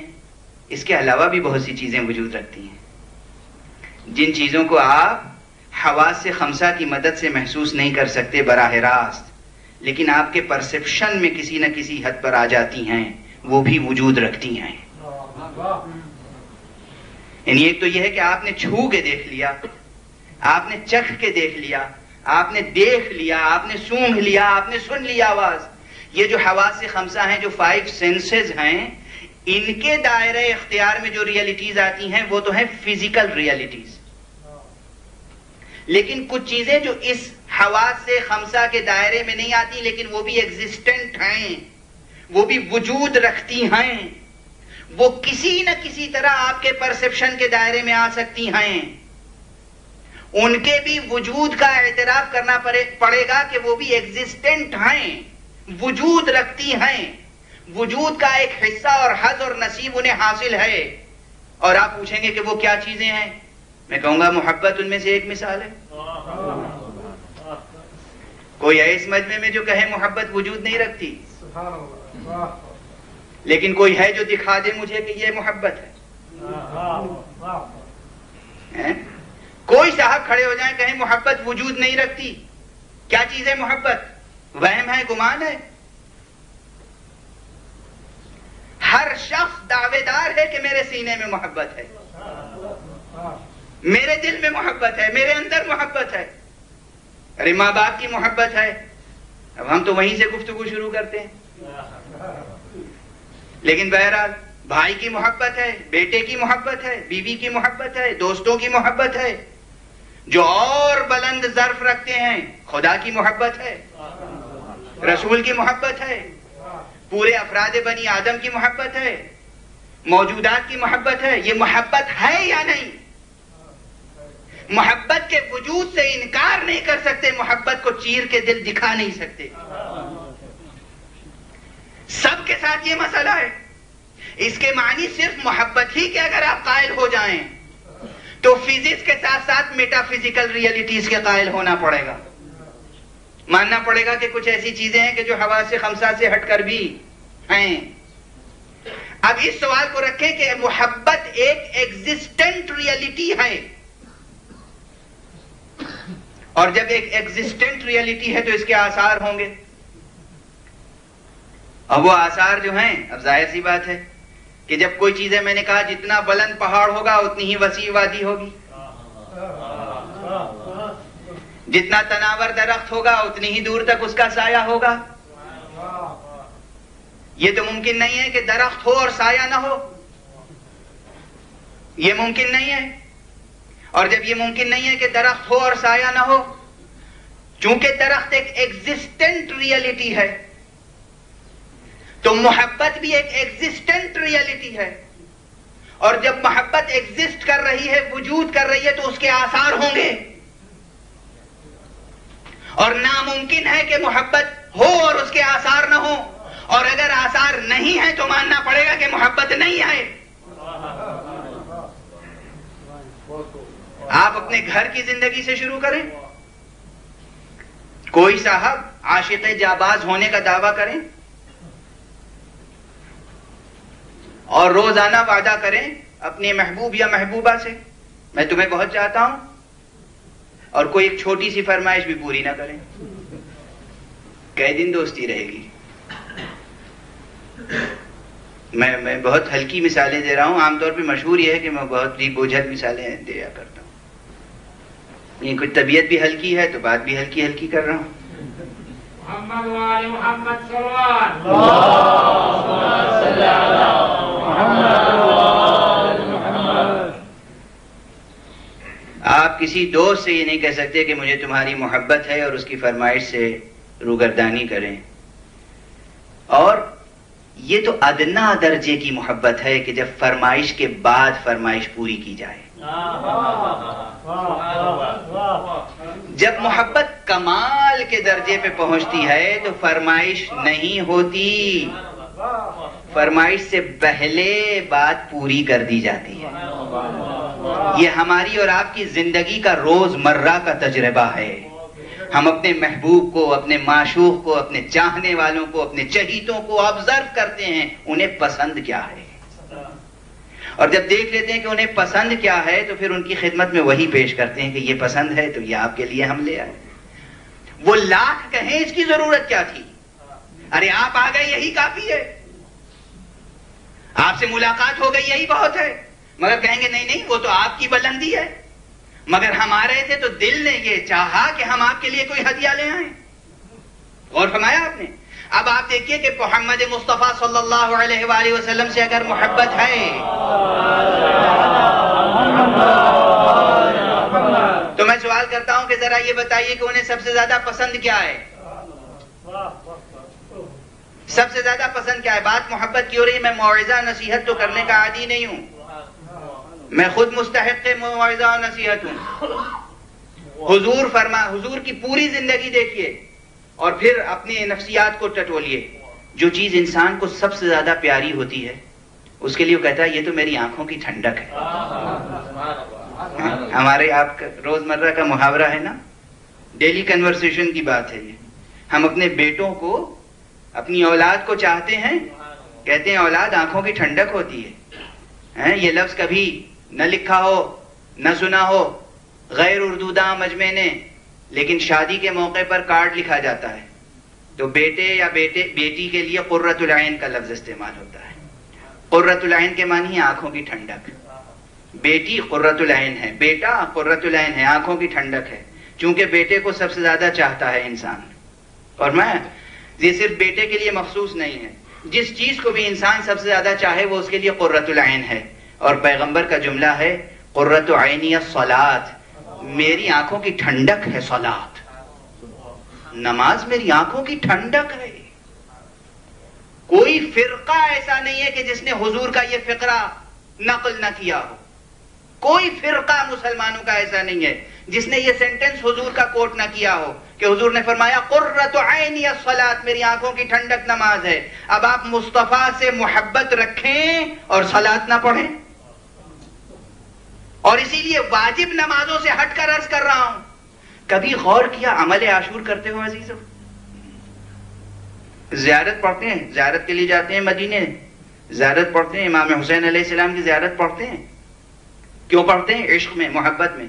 اس کے علاوہ بھی بہت سی چیزیں وجود رکھتی ہیں جن چیزوں کو آپ حواس خمسہ کی مدد سے محسوس نہیں کر سکتے براہ راست، لیکن آپ کے پرسپشن میں کسی نہ کسی حد پر آ جاتی ہیں، وہ بھی وجود رکھتی ہیں. یعنی ایک تو یہ ہے کہ آپ نے چھو کے دیکھ لیا، آپ نے چکھ کے دیکھ لیا، آپ نے دیکھ لیا، آپ نے سونگھ لیا، آپ نے سن لیا آواز. یہ جو حواس خمسہ ہیں، جو 5 سینسز ہیں، ان کے دائرہ اختیار میں جو ریئلٹیز آتی ہیں وہ تو ہیں فزیکل ریئلٹیز. لیکن کچھ چیزیں جو اس حواس خمسہ کے دائرے میں نہیں آتی لیکن وہ بھی ایگزسٹنٹ ہیں، وہ بھی وجود رکھتی ہیں، وہ کسی نہ کسی طرح آپ کے پرسپشن کے دائرے میں آ سکتی ہیں. ان کے بھی وجود کا اعتراف کرنا پڑے گا کہ وہ بھی ایگزسٹنٹ ہیں، وجود رکھتی ہیں، وجود کا ایک حصہ اور حظ اور نصیب انہیں حاصل ہے. اور آپ پوچھیں گے کہ وہ کیا چیزیں ہیں؟ میں کہوں گا محبت ان میں سے ایک مثال ہے. کوئی ہے اس مجمع میں جو کہے محبت وجود نہیں رکھتی؟ لیکن کوئی ہے جو دکھا دے مجھے کہ یہ محبت ہے؟ کوئی صاحب کھڑے ہو جائیں کہیں محبت وجود نہیں رکھتی. کیا چیز ہے محبت؟ وہم ہے، گمان ہے. ہر شخص دعوے دار ہے کہ میرے سینے میں محبت ہے، میرے دل میں محبت ہے، میرے اندر محبت ہے. ارے ماں باپ کی محبت ہے، اب ہم تو وہیں سے گفتگو شروع کرتے ہیں. لیکن بہرحال بھائی کی محبت ہے، بیٹے کی محبت ہے، بیوی کی محبت ہے، دوستوں کی محبت ہے. جو اور بلند ظرف رکھتے ہیں، خدا کی محبت ہے، رسول کی محبت ہے، پورے افراد بنی آدم کی محبت ہے، موجودات کی محبت ہے. یہ محبت ہے یا نہیں؟ محبت کے وجود سے انکار نہیں کر سکتے، محبت کو چیر کے دل دکھا نہیں سکتے. سب کے ساتھ یہ مسئلہ ہے. اس کے معنی صرف محبت ہی کے اگر آپ قائل ہو جائیں تو فزکس کے ساتھ ساتھ میٹا فزیکل ریئلٹیز کے قائل ہونا پڑے گا. ماننا پڑے گا کہ کچھ ایسی چیزیں ہیں کہ جو حواس خمسہ سے ہٹ کر بھی ہیں. اب اس سوال کو رکھیں کہ محبت ایک ایگزسٹنٹ ریئلٹی ہے، اور جب ایک ایگزسٹنٹ ریئلٹی ہے تو اس کے آثار ہوں گے. اب وہ آثار جو ہیں، اب ظاہر سی بات ہے کہ جب کوئی چیز ہے، میں نے کہا جتنا بلند پہاڑ ہوگا اتنی ہی وسیع وادی ہوگی، جتنا تناور درخت ہوگا اتنی ہی دور تک اس کا سایہ ہوگا. یہ تو ممکن نہیں ہے کہ درخت ہو اور سایہ نہ ہو، یہ ممکن نہیں ہے. اور جب یہ ممکن نہیں ہے کہ درخت ہو اور سایہ نہ ہو، چونکہ درخت ایک ایگزسٹنٹ ریئلٹی ہے تو محبت بھی ایک ایگزسٹنٹ ریئلٹی ہے. اور جب محبت ایگزسٹ کر رہی ہے، وجود کر رہی ہے، تو اس کے آثار ہوں گے. اور ناممکن ہے کہ محبت ہو اور اس کے آثار نہ ہو، اور اگر آثار نہیں ہیں تو ماننا پڑے گا کہ محبت نہیں ہے. آپ اپنے گھر کی زندگی سے شروع کریں. کوئی صاحب عاشق جاباز ہونے کا دعویٰ کریں اور روزانہ وعدہ کریں اپنے محبوب یا محبوبہ سے میں تمہیں بہت چاہتا ہوں, اور کوئی ایک چھوٹی سی فرمائش بھی پوری نہ کریں, کئی دن دوستی رہے گی؟ میں بہت ہلکی مثالیں دے رہا ہوں. عام طور پہ مشہور یہ ہے کہ میں بہت ہی بوجھل مثالیں دیا کرتا ہوں. یہ کچھ طبیعت بھی ہلکی ہے تو بات بھی ہلکی ہلکی کر رہا ہوں. محمد وآل محمد صلوات. آپ کسی دوست سے یہ نہیں کہہ سکتے کہ مجھے تمہاری محبت ہے اور اس کی فرمائش سے روگردانی کریں. اور یہ تو ادنا درجے کی محبت ہے کہ جب فرمائش کے بعد فرمائش پوری کی جائے. جب محبت کمال کے درجے پہ پہنچتی ہے تو فرمائش نہیں ہوتی, فرمائش سے پہلے بات پوری کر دی جاتی ہے. یہ ہماری اور آپ کی زندگی کا روز مرہ کا تجربہ ہے. ہم اپنے محبوب کو, اپنے معشوق کو, اپنے چاہنے والوں کو, اپنے چہیتوں کو آبزرو کرتے ہیں انہیں پسند کیا ہے, اور جب دیکھ لیتے ہیں کہ انہیں پسند کیا ہے تو پھر ان کی خدمت میں وہی پیش کرتے ہیں کہ یہ پسند ہے تو یہ آپ کے لیے ہم لے آئے. وہ لاکھ کہیں اس کی ضرورت کیا تھی, ارے آپ آ گئے یہی کافی ہے, آپ سے ملاقات ہو گئی یہی بہت ہے. مگر کہیں گے نہیں وہ تو آپ کی بلندی ہے. مگر ہم آ رہے تھے تو دل نے یہ چاہا کہ ہم آپ کے لیے کوئی ہدیہ لے آئیں. اور فرمایا آپ نے. اب آپ دیکھیے کہ محمد مصطفیٰ صلی اللہ علیہ وآلہ وسلم سے اگر محبت ہے تو میں سوال کرتا ہوں کہ ذرا یہ بتائیے کہ انہیں سب سے زیادہ پسند کیا ہے؟ سب سے زیادہ پسند کیا ہے؟ بات محبت کی ہو رہی ہے. میں موعظہ نصیحت تو کرنے کا عادی نہیں ہوں, میں خود مستحق موعظہ و نصیحت ہوں. حضور کی پوری زندگی دیکھیے اور پھر اپنی نفسیات کو ٹٹولیے. جو چیز انسان کو سب سے زیادہ پیاری ہوتی ہے اس کے لیے وہ کہتا ہے یہ تو میری آنکھوں کی ٹھنڈک ہے. ہمارے آپ کا روزمرہ کا محاورہ ہے نا, ڈیلی کنورسیشن کی بات ہے یہ. ہم اپنے بیٹوں کو, اپنی اولاد کو چاہتے ہیں, کہتے ہیں اولاد آنکھوں کی ٹھنڈک ہوتی ہے. یہ لفظ کبھی نہ لکھا ہو نہ سنا ہو غیر اردو داں مجمع نے, لیکن شادی کے موقع پر کارڈ لکھا جاتا ہے تو بیٹے یا بیٹی کے لیے قرۃ العین کا لفظ استعمال ہوتا ہے. قرۃ العین کے معنی ہے آنکھوں کی ٹھنڈک. بیٹی قرۃ العین ہے, بیٹا قرۃ العین ہے, آنکھوں کی ٹھنڈک ہے. چونکہ بیٹے کو سب سے زیادہ چاہتا ہے انسان. اور میں یہ صرف بیٹے کے لیے مخصوص نہیں ہے, جس چیز کو بھی انسان سب سے زیادہ چاہے وہ اس کے لیے قرۃ العین ہے. اور پیغمبر کا جملہ ہے قرۃ عینی الصلاۃ, میری آنکھوں کی ٹھنڈک ہے صلاۃ. نماز میری آنکھوں کی ٹھنڈک ہے. کوئی فرقہ ایسا نہیں ہے کہ جس نے حضور کا یہ فقرہ نقل نہ کیا ہو. کوئی فرقہ مسلمانوں کا ایسا نہیں ہے جس نے یہ سینٹنس حضور کا کوٹ نہ کیا ہو کہ حضور نے فرمایا قرۃ عینی الصلاۃ, میری آنکھوں کی ٹھنڈک نماز ہے. اب آپ مصطفیٰ سے محبت رکھیں اور صلاۃ نہ پڑھیں. اور اسی لیے واجب نمازوں سے ہٹ کر عرض کر رہا ہوں, کبھی غور کیا عمل عاشور کرتے ہو عزیزو؟ زیارت پڑھتے ہیں, زیارت کے لیے جاتے ہیں مدینے, زیارت پڑھتے ہیں, امام حسین علیہ السلام کی زیارت پڑھتے ہیں. کیوں پڑھتے ہیں؟ عشق میں, محبت میں.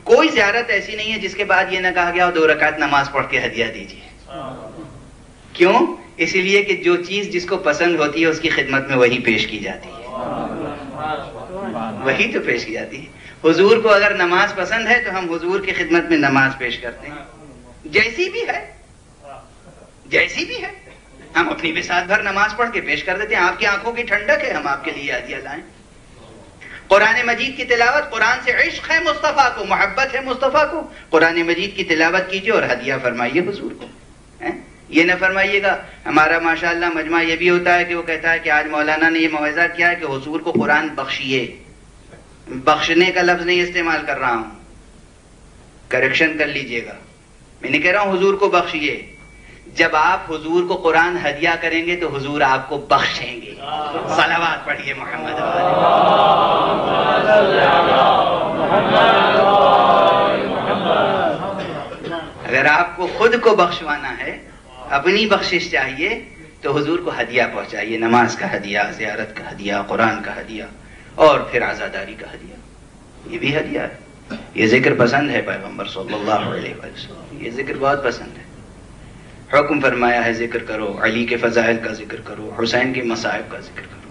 کوئی زیارت ایسی نہیں ہے جس کے بعد یہ نہ کہا گیا 2 رکعت نماز پڑھ کے ہدیہ دیجیے. کیوں؟ اسی لیے کہ جو چیز جس کو پسند ہوتی ہے اس کی خدمت میں وہی پیش کی جاتی ہے, وہی تو پیش کی جاتی ہے. حضور کو اگر نماز پسند ہے تو ہم حضور کی خدمت میں نماز پیش کرتے ہیں, جیسی بھی ہے, جیسی بھی ہے. ہم اپنی بساط بھر نماز پڑھ کے پیش کر دیتے ہیں. آپ کی آنکھوں کی ٹھنڈک ہے, ہم آپ کے لیے ہدیہ لائیں. قرآن مجید کی تلاوت, قرآن سے عشق ہے مصطفیٰ کو, محبت ہے مصطفیٰ کو. قرآن مجید کی تلاوت کیجیے اور ہدیہ فرمائیے حضور کو. یہ نہ فرمائیے گا. ہمارا ماشاءاللہ مجمع یہ بھی ہوتا ہے کہ وہ کہتا ہے کہ آج مولانا نے یہ موعظہ کیا ہے کہ حضور کو قرآن بخشیے. بخشنے کا لفظ نہیں استعمال کر رہا ہوں, کریکشن کر لیجئے گا. میں نہیں کہہ رہا ہوں حضور کو بخشیے. جب آپ حضور کو قرآن ہدیہ کریں گے تو حضور آپ کو بخشیں گے. صلوات پڑھیے محمد اگر آپ کو خود کو بخشوانا ہے، اپنی بخشش چاہیے، تو حضور کو ہدیہ پہنچائیے. نماز کا ہدیہ، زیارت کا ہدیہ، قرآن کا ہدیہ، اور پھر عزاداری کا ہدیہ. یہ بھی ہدیہ ہے. یہ ذکر پسند ہے پیغمبر صلی اللہ علیہ وسلم، یہ ذکر بہت پسند ہے. حکم فرمایا ہے ذکر کرو، علی کے فضائل کا ذکر کرو، حسین کے مصائب کا ذکر کرو.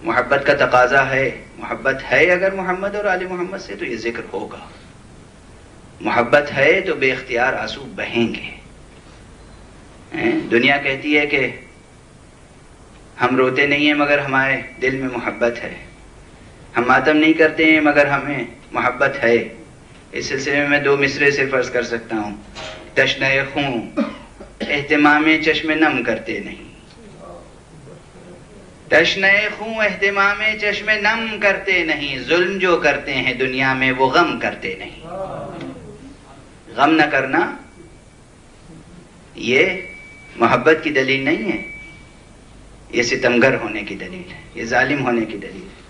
محبت کا تقاضا ہے، محبت ہے اگر محمد اور آل محمد سے تو یہ ذکر ہوگا. محبت ہے تو بے اختیار آنسو بہیں گے. دنیا کہتی ہے کہ ہم روتے نہیں ہیں مگر ہمارے دل میں محبت ہے، ہم ماتم نہیں کرتے ہیں مگر ہمیں محبت ہے. اس سلسلے میں 2 مصرے صرف عرض کر سکتا ہوں. تشنہ خون اہتمام چشم نم کرتے نہیں، تشنہ خون اہتمام چشم نم کرتے نہیں. ظلم جو کرتے ہیں دنیا میں وہ غم کرتے نہیں. غم نہ کرنا یہ محبت کی دلیل نہیں ہے، یہ ستمگر ہونے کی دلیل ہے، یہ ظالم ہونے کی دلیل ہے.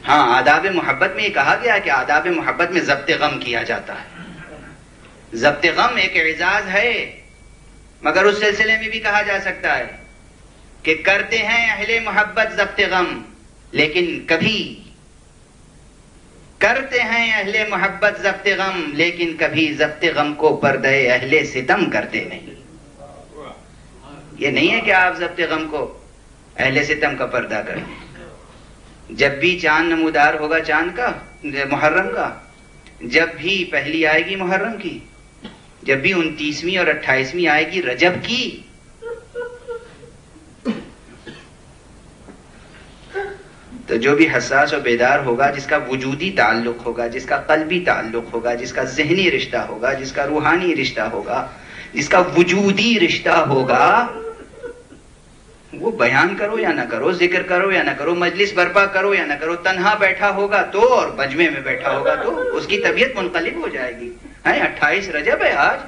ہاں، آداب محبت میں یہ کہا گیا کہ آداب محبت میں ضبط غم کیا جاتا ہے. ضبط غم ایک اعزاز ہے، مگر اس سلسلے میں بھی کہا جا سکتا ہے کہ کرتے ہیں اہل محبت ضبط غم، لیکن کبھی کرتے ہیں اہل محبت ضبط غم، لیکن کبھی ضبط غم کو پردہ اہل ستم کرتے نہیں. یہ نہیں ہے کہ آپ ضبط غم کو اہل ستم کا پردہ کریں. جب بھی چاند نمودار ہوگا چاند کا محرم کا، جب بھی پہلی آئے گی محرم کی، جب بھی 29ویں اور 28ویں آئے گی رجب کی، تو جو بھی حساس و بیدار ہوگا، جس کا وجودی تعلق ہوگا، جس کا قلبی تعلق ہوگا، جس کا ذہنی رشتہ ہوگا، جس کا روحانی رشتہ ہوگا، جس کا وجودی رشتہ ہوگا، وہ بیان کرو یا نہ کرو، ذکر کرو یا نہ کرو، مجلس برپا کرو یا نہ کرو، تنہا بیٹھا ہوگا تو اور مجمع میں بیٹھا ہوگا تو اس کی طبیعت منقلب ہو جائے گی. 28 رجب ہے آج،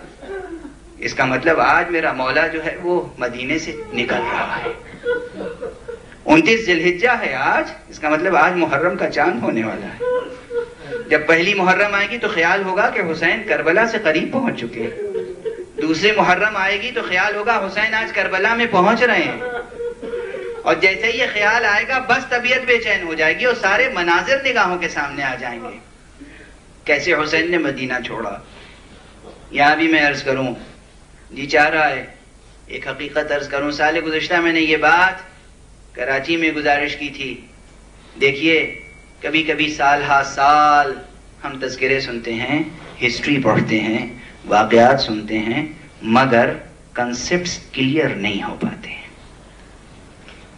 اس کا مطلب آج میرا مولا جو ہے وہ مدینے سے نکل رہا ہے. 29 ذی الحجہ ہے آج، اس کا مطلب آج محرم کا چاند ہونے والا ہے. جب پہلی محرم آئے گی تو خیال ہوگا کہ حسین کربلا سے قریب پہنچ چکے. دوسری محرم آئے گی تو خیال ہوگا حسین آج کربلا میں پہنچ رہے ہیں. اور جیسے ہی یہ خیال آئے گا بس طبیعت بے چین ہو جائے گی اور سارے مناظر نگاہوں کے سامنے آ جائیں گے. کیسے حسین نے مدینہ چھوڑا. یہاں بھی میں عرض کروں، جی چاہ رہا ہے ایک حقیقت عرض کروں. سال گزشتہ میں نے یہ بات کراچی میں گزارش کی تھی. دیکھیے، کبھی کبھی سال ہا سال ہم تذکرے سنتے ہیں، ہسٹری پڑھتے ہیں، واقعات سنتے ہیں، مگر کنسپٹس کلیئر نہیں ہو پاتے ہیں.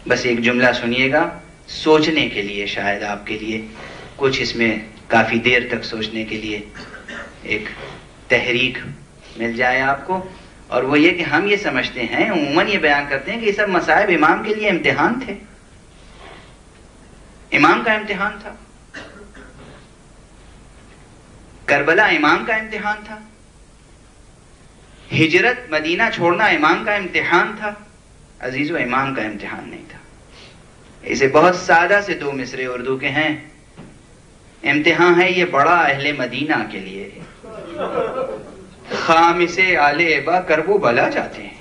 بس ایک جملہ سنیے گا سوچنے کے لیے، شاید آپ کے لیے کچھ اس میں کافی دیر تک سوچنے کے لیے ایک تحریک مل جائے آپ کو. اور وہ یہ کہ ہم یہ سمجھتے ہیں، عموماً یہ بیان کرتے ہیں کہ یہ سب مصائب امام کے لیے امتحان تھے. امام کا امتحان تھا، کربلا امام کا امتحان تھا، ہجرت مدینہ چھوڑنا امام کا امتحان تھا. عزیزو، امام کا امتحان نہیں تھا. اسے بہت سادہ سے 2 مصرے اردو کے ہیں. امتحان ہے یہ بڑا اہل مدینہ کے لیے، خامسے آل ابا کربو بلا جاتے ہیں.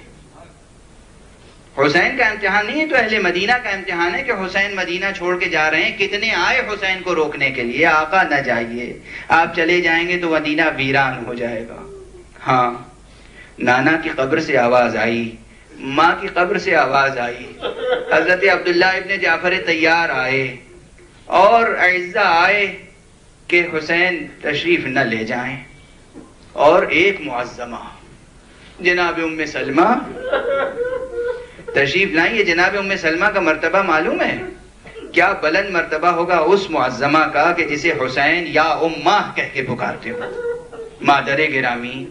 حسین کا امتحان نہیں ہے تو اہل مدینہ کا امتحان ہے کہ حسین مدینہ چھوڑ کے جا رہے ہیں. کتنے آئے حسین کو روکنے کے لیے، آقا نہ جائیے، آپ چلے جائیں گے تو مدینہ ویران ہو جائے گا. ہاں، نانا کی قبر سے آواز آئی، ماں کی قبر سے آواز آئی، حضرت عبداللہ ابن جعفر طیار آئے اور اعزہ آئے کہ حسین تشریف نہ لے جائیں. اور ایک معظمہ جناب ام سلمہ تشریف لائیں. یہ جناب ام سلمہ کا مرتبہ معلوم ہے کیا بلند مرتبہ ہوگا اس معظمہ کا کہ جسے حسین یا امہ کہہ کے پکارتے ہو. مادر گرامی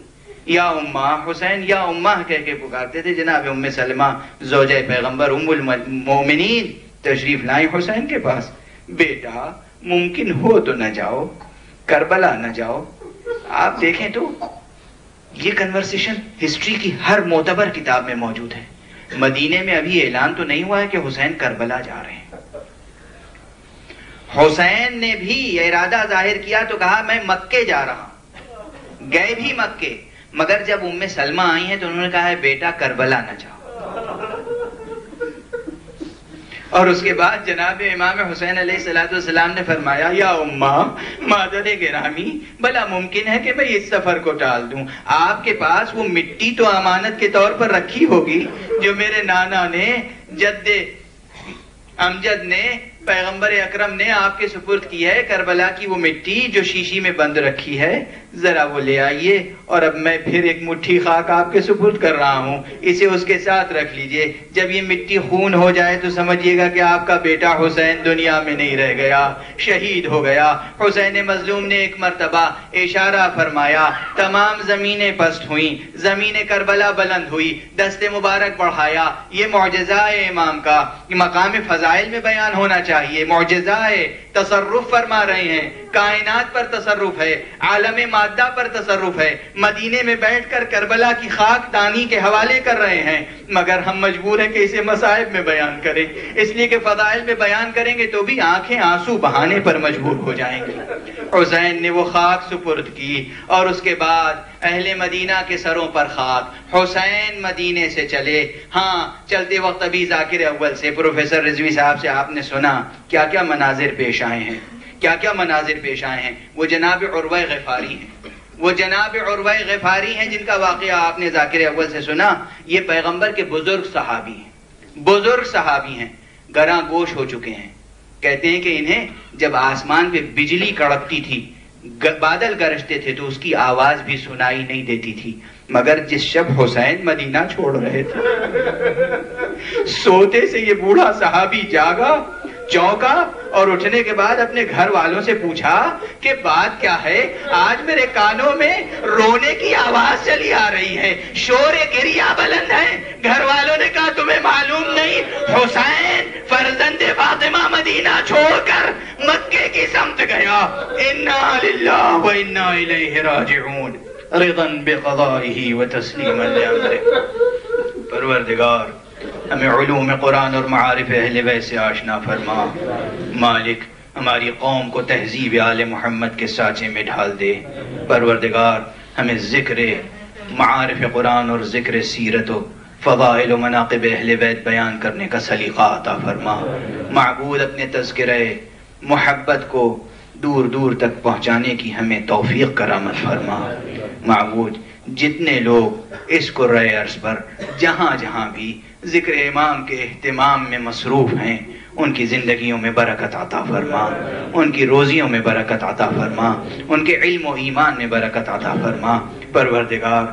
یا امہ، حسین یا امہ کہہ کے پکارتے تھے. جناب ام سلمہ زوجہ پیغمبر ام المومنین تشریف لائیں حسین کے پاس. بیٹا ممکن ہو تو نہ جاؤ، کربلا نہ جاؤ. آپ دیکھیں تو یہ کنورسیشن ہسٹری کی ہر معتبر کتاب میں موجود ہے. مدینے میں ابھی اعلان تو نہیں ہوا ہے کہ حسین کربلا جا رہے ہیں. حسین نے بھی یہ ارادہ ظاہر کیا تو کہا میں مکے جا رہا ہوں. گئے بھی مکے، مگر جب ام سلمہ آئی ہیں تو انہوں نے کہا ہے بیٹا کربلا نہ جاؤ. اور اس کے بعد جناب امام حسین علیہ السلام نے فرمایا یا امہ مادر گرامی، بھلا ممکن ہے کہ میں اس سفر کو ٹال دوں؟ آپ کے پاس وہ مٹی تو امانت کے طور پر رکھی ہوگی جو میرے نانا نے، جد امجد نے، پیغمبر اکرم نے آپ کے سپرد کی ہے. کربلا کی وہ مٹی جو شیشی میں بند رکھی ہے، ذرا وہ لے آئیے، اور اب میں پھر ایک مٹھی خاک آپ کے سپرد کر رہا ہوں، اسے اس کے ساتھ رکھ لیجئے. جب یہ مٹی خون ہو جائے تو سمجھیے گا کہ آپ کا بیٹا حسین دنیا میں نہیں رہ گیا، شہید ہو گیا. حسین مظلوم نے ایک مرتبہ اشارہ فرمایا، تمام زمینیں پست ہوئیں، زمین کربلا بلند ہوئی، دست مبارک بڑھایا. یہ معجزہ ہے امام کا، یہ مقام فضائل میں بیان ہونا چاہیے. معجزہ ہے، تصرف فرما رہے ہیں، کائنات پر تصرف ہے، عالم مادہ پر تصرف ہے. مدینے میں بیٹھ کر کربلا کی خاک دانی کے حوالے کر رہے ہیں، مگر ہم مجبور ہیں کہ اسے مصائب میں بیان کریں، اس لیے کہ فضائل میں بیان کریں گے تو بھی آنکھیں آنسو بہانے پر مجبور ہو جائیں گے. حسین نے وہ خاک سپرد کی، اور اس کے بعد اہل مدینہ کے سروں پر خاک. حسین مدینے سے چلے. ہاں، چلتے وقت ابھی ذاکر اول سے پروفیسر رضوی صاحب سے آپ نے سنا کیا کیا مناظر پیش آئے ہیں، کیا کیا مناظر پیش آئے ہیں. وہ جناب عروہ غفاری ہیں، وہ جناب عروہ غفاری ہیں جن کا واقعہ آپ نے ذاکر اول سے سنا. یہ پیغمبر کے بزرگ صحابی ہیں، بزرگ صحابی ہیں، گراں گوش ہو چکے ہیں. کہتے ہیں کہ انہیں جب آسمان پہ بجلی کڑکتی تھی، بادل گرجتے تھے تو اس کی آواز بھی سنائی نہیں دیتی تھی، مگر جس شب حسین مدینہ چھوڑ رہے تھے، سوتے سے یہ بوڑھا صحابی جاگا، چونکا، اور اٹھنے کے بعد اپنے گھر والوں سے پوچھا کہ بات کیا ہے؟ آج میرے کانوں میں رونے کی آواز چلی آ رہی ہے، شور گریہ بلند ہے. گھر والوں نے کہا تمہیں معلوم نہیں، حسین فرزند فاطمہ مدینہ چھوڑ کر مکے کی سمت گیا. انا للہ و انا الیہ راجعون، رضا بقضائہ و تسلیما لامرہ. پروردگار ہمیں علوم قرآن اور معارف اہل بیت سے آشنا فرما. مالک ہماری قوم کو تہذیب آل محمد کے سانچے میں ڈھال دے. پروردگار ہمیں ذکر معارف قرآن اور ذکر سیرت و فضائل و مناقب اہل بیت بیان کرنے کا سلیقہ عطا فرما. معبود اپنے تذکرہ محبت کو دور دور تک پہنچانے کی ہمیں توفیق کرامت فرما. معبود جتنے لوگ اس قرۂ ارض پر جہاں جہاں بھی ذکر امام کے اہتمام میں مصروف ہیں، ان کی زندگیوں میں برکت عطا فرما، ان کی روزیوں میں برکت عطا فرما، ان کے علم و ایمان میں برکت عطا فرما. پروردگار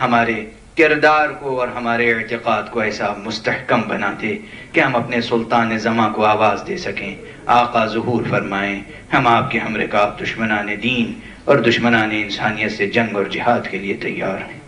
ہمارے کردار کو اور ہمارے اعتقاد کو ایسا مستحکم بنا دے کہ ہم اپنے سلطان زماں کو آواز دے سکیں. آقا ظہور فرمائیں. ہم آپ کے ہم رکاب دشمنان دین اور دشمنان انسانیت سے جنگ اور جہاد کے لیے تیار ہیں.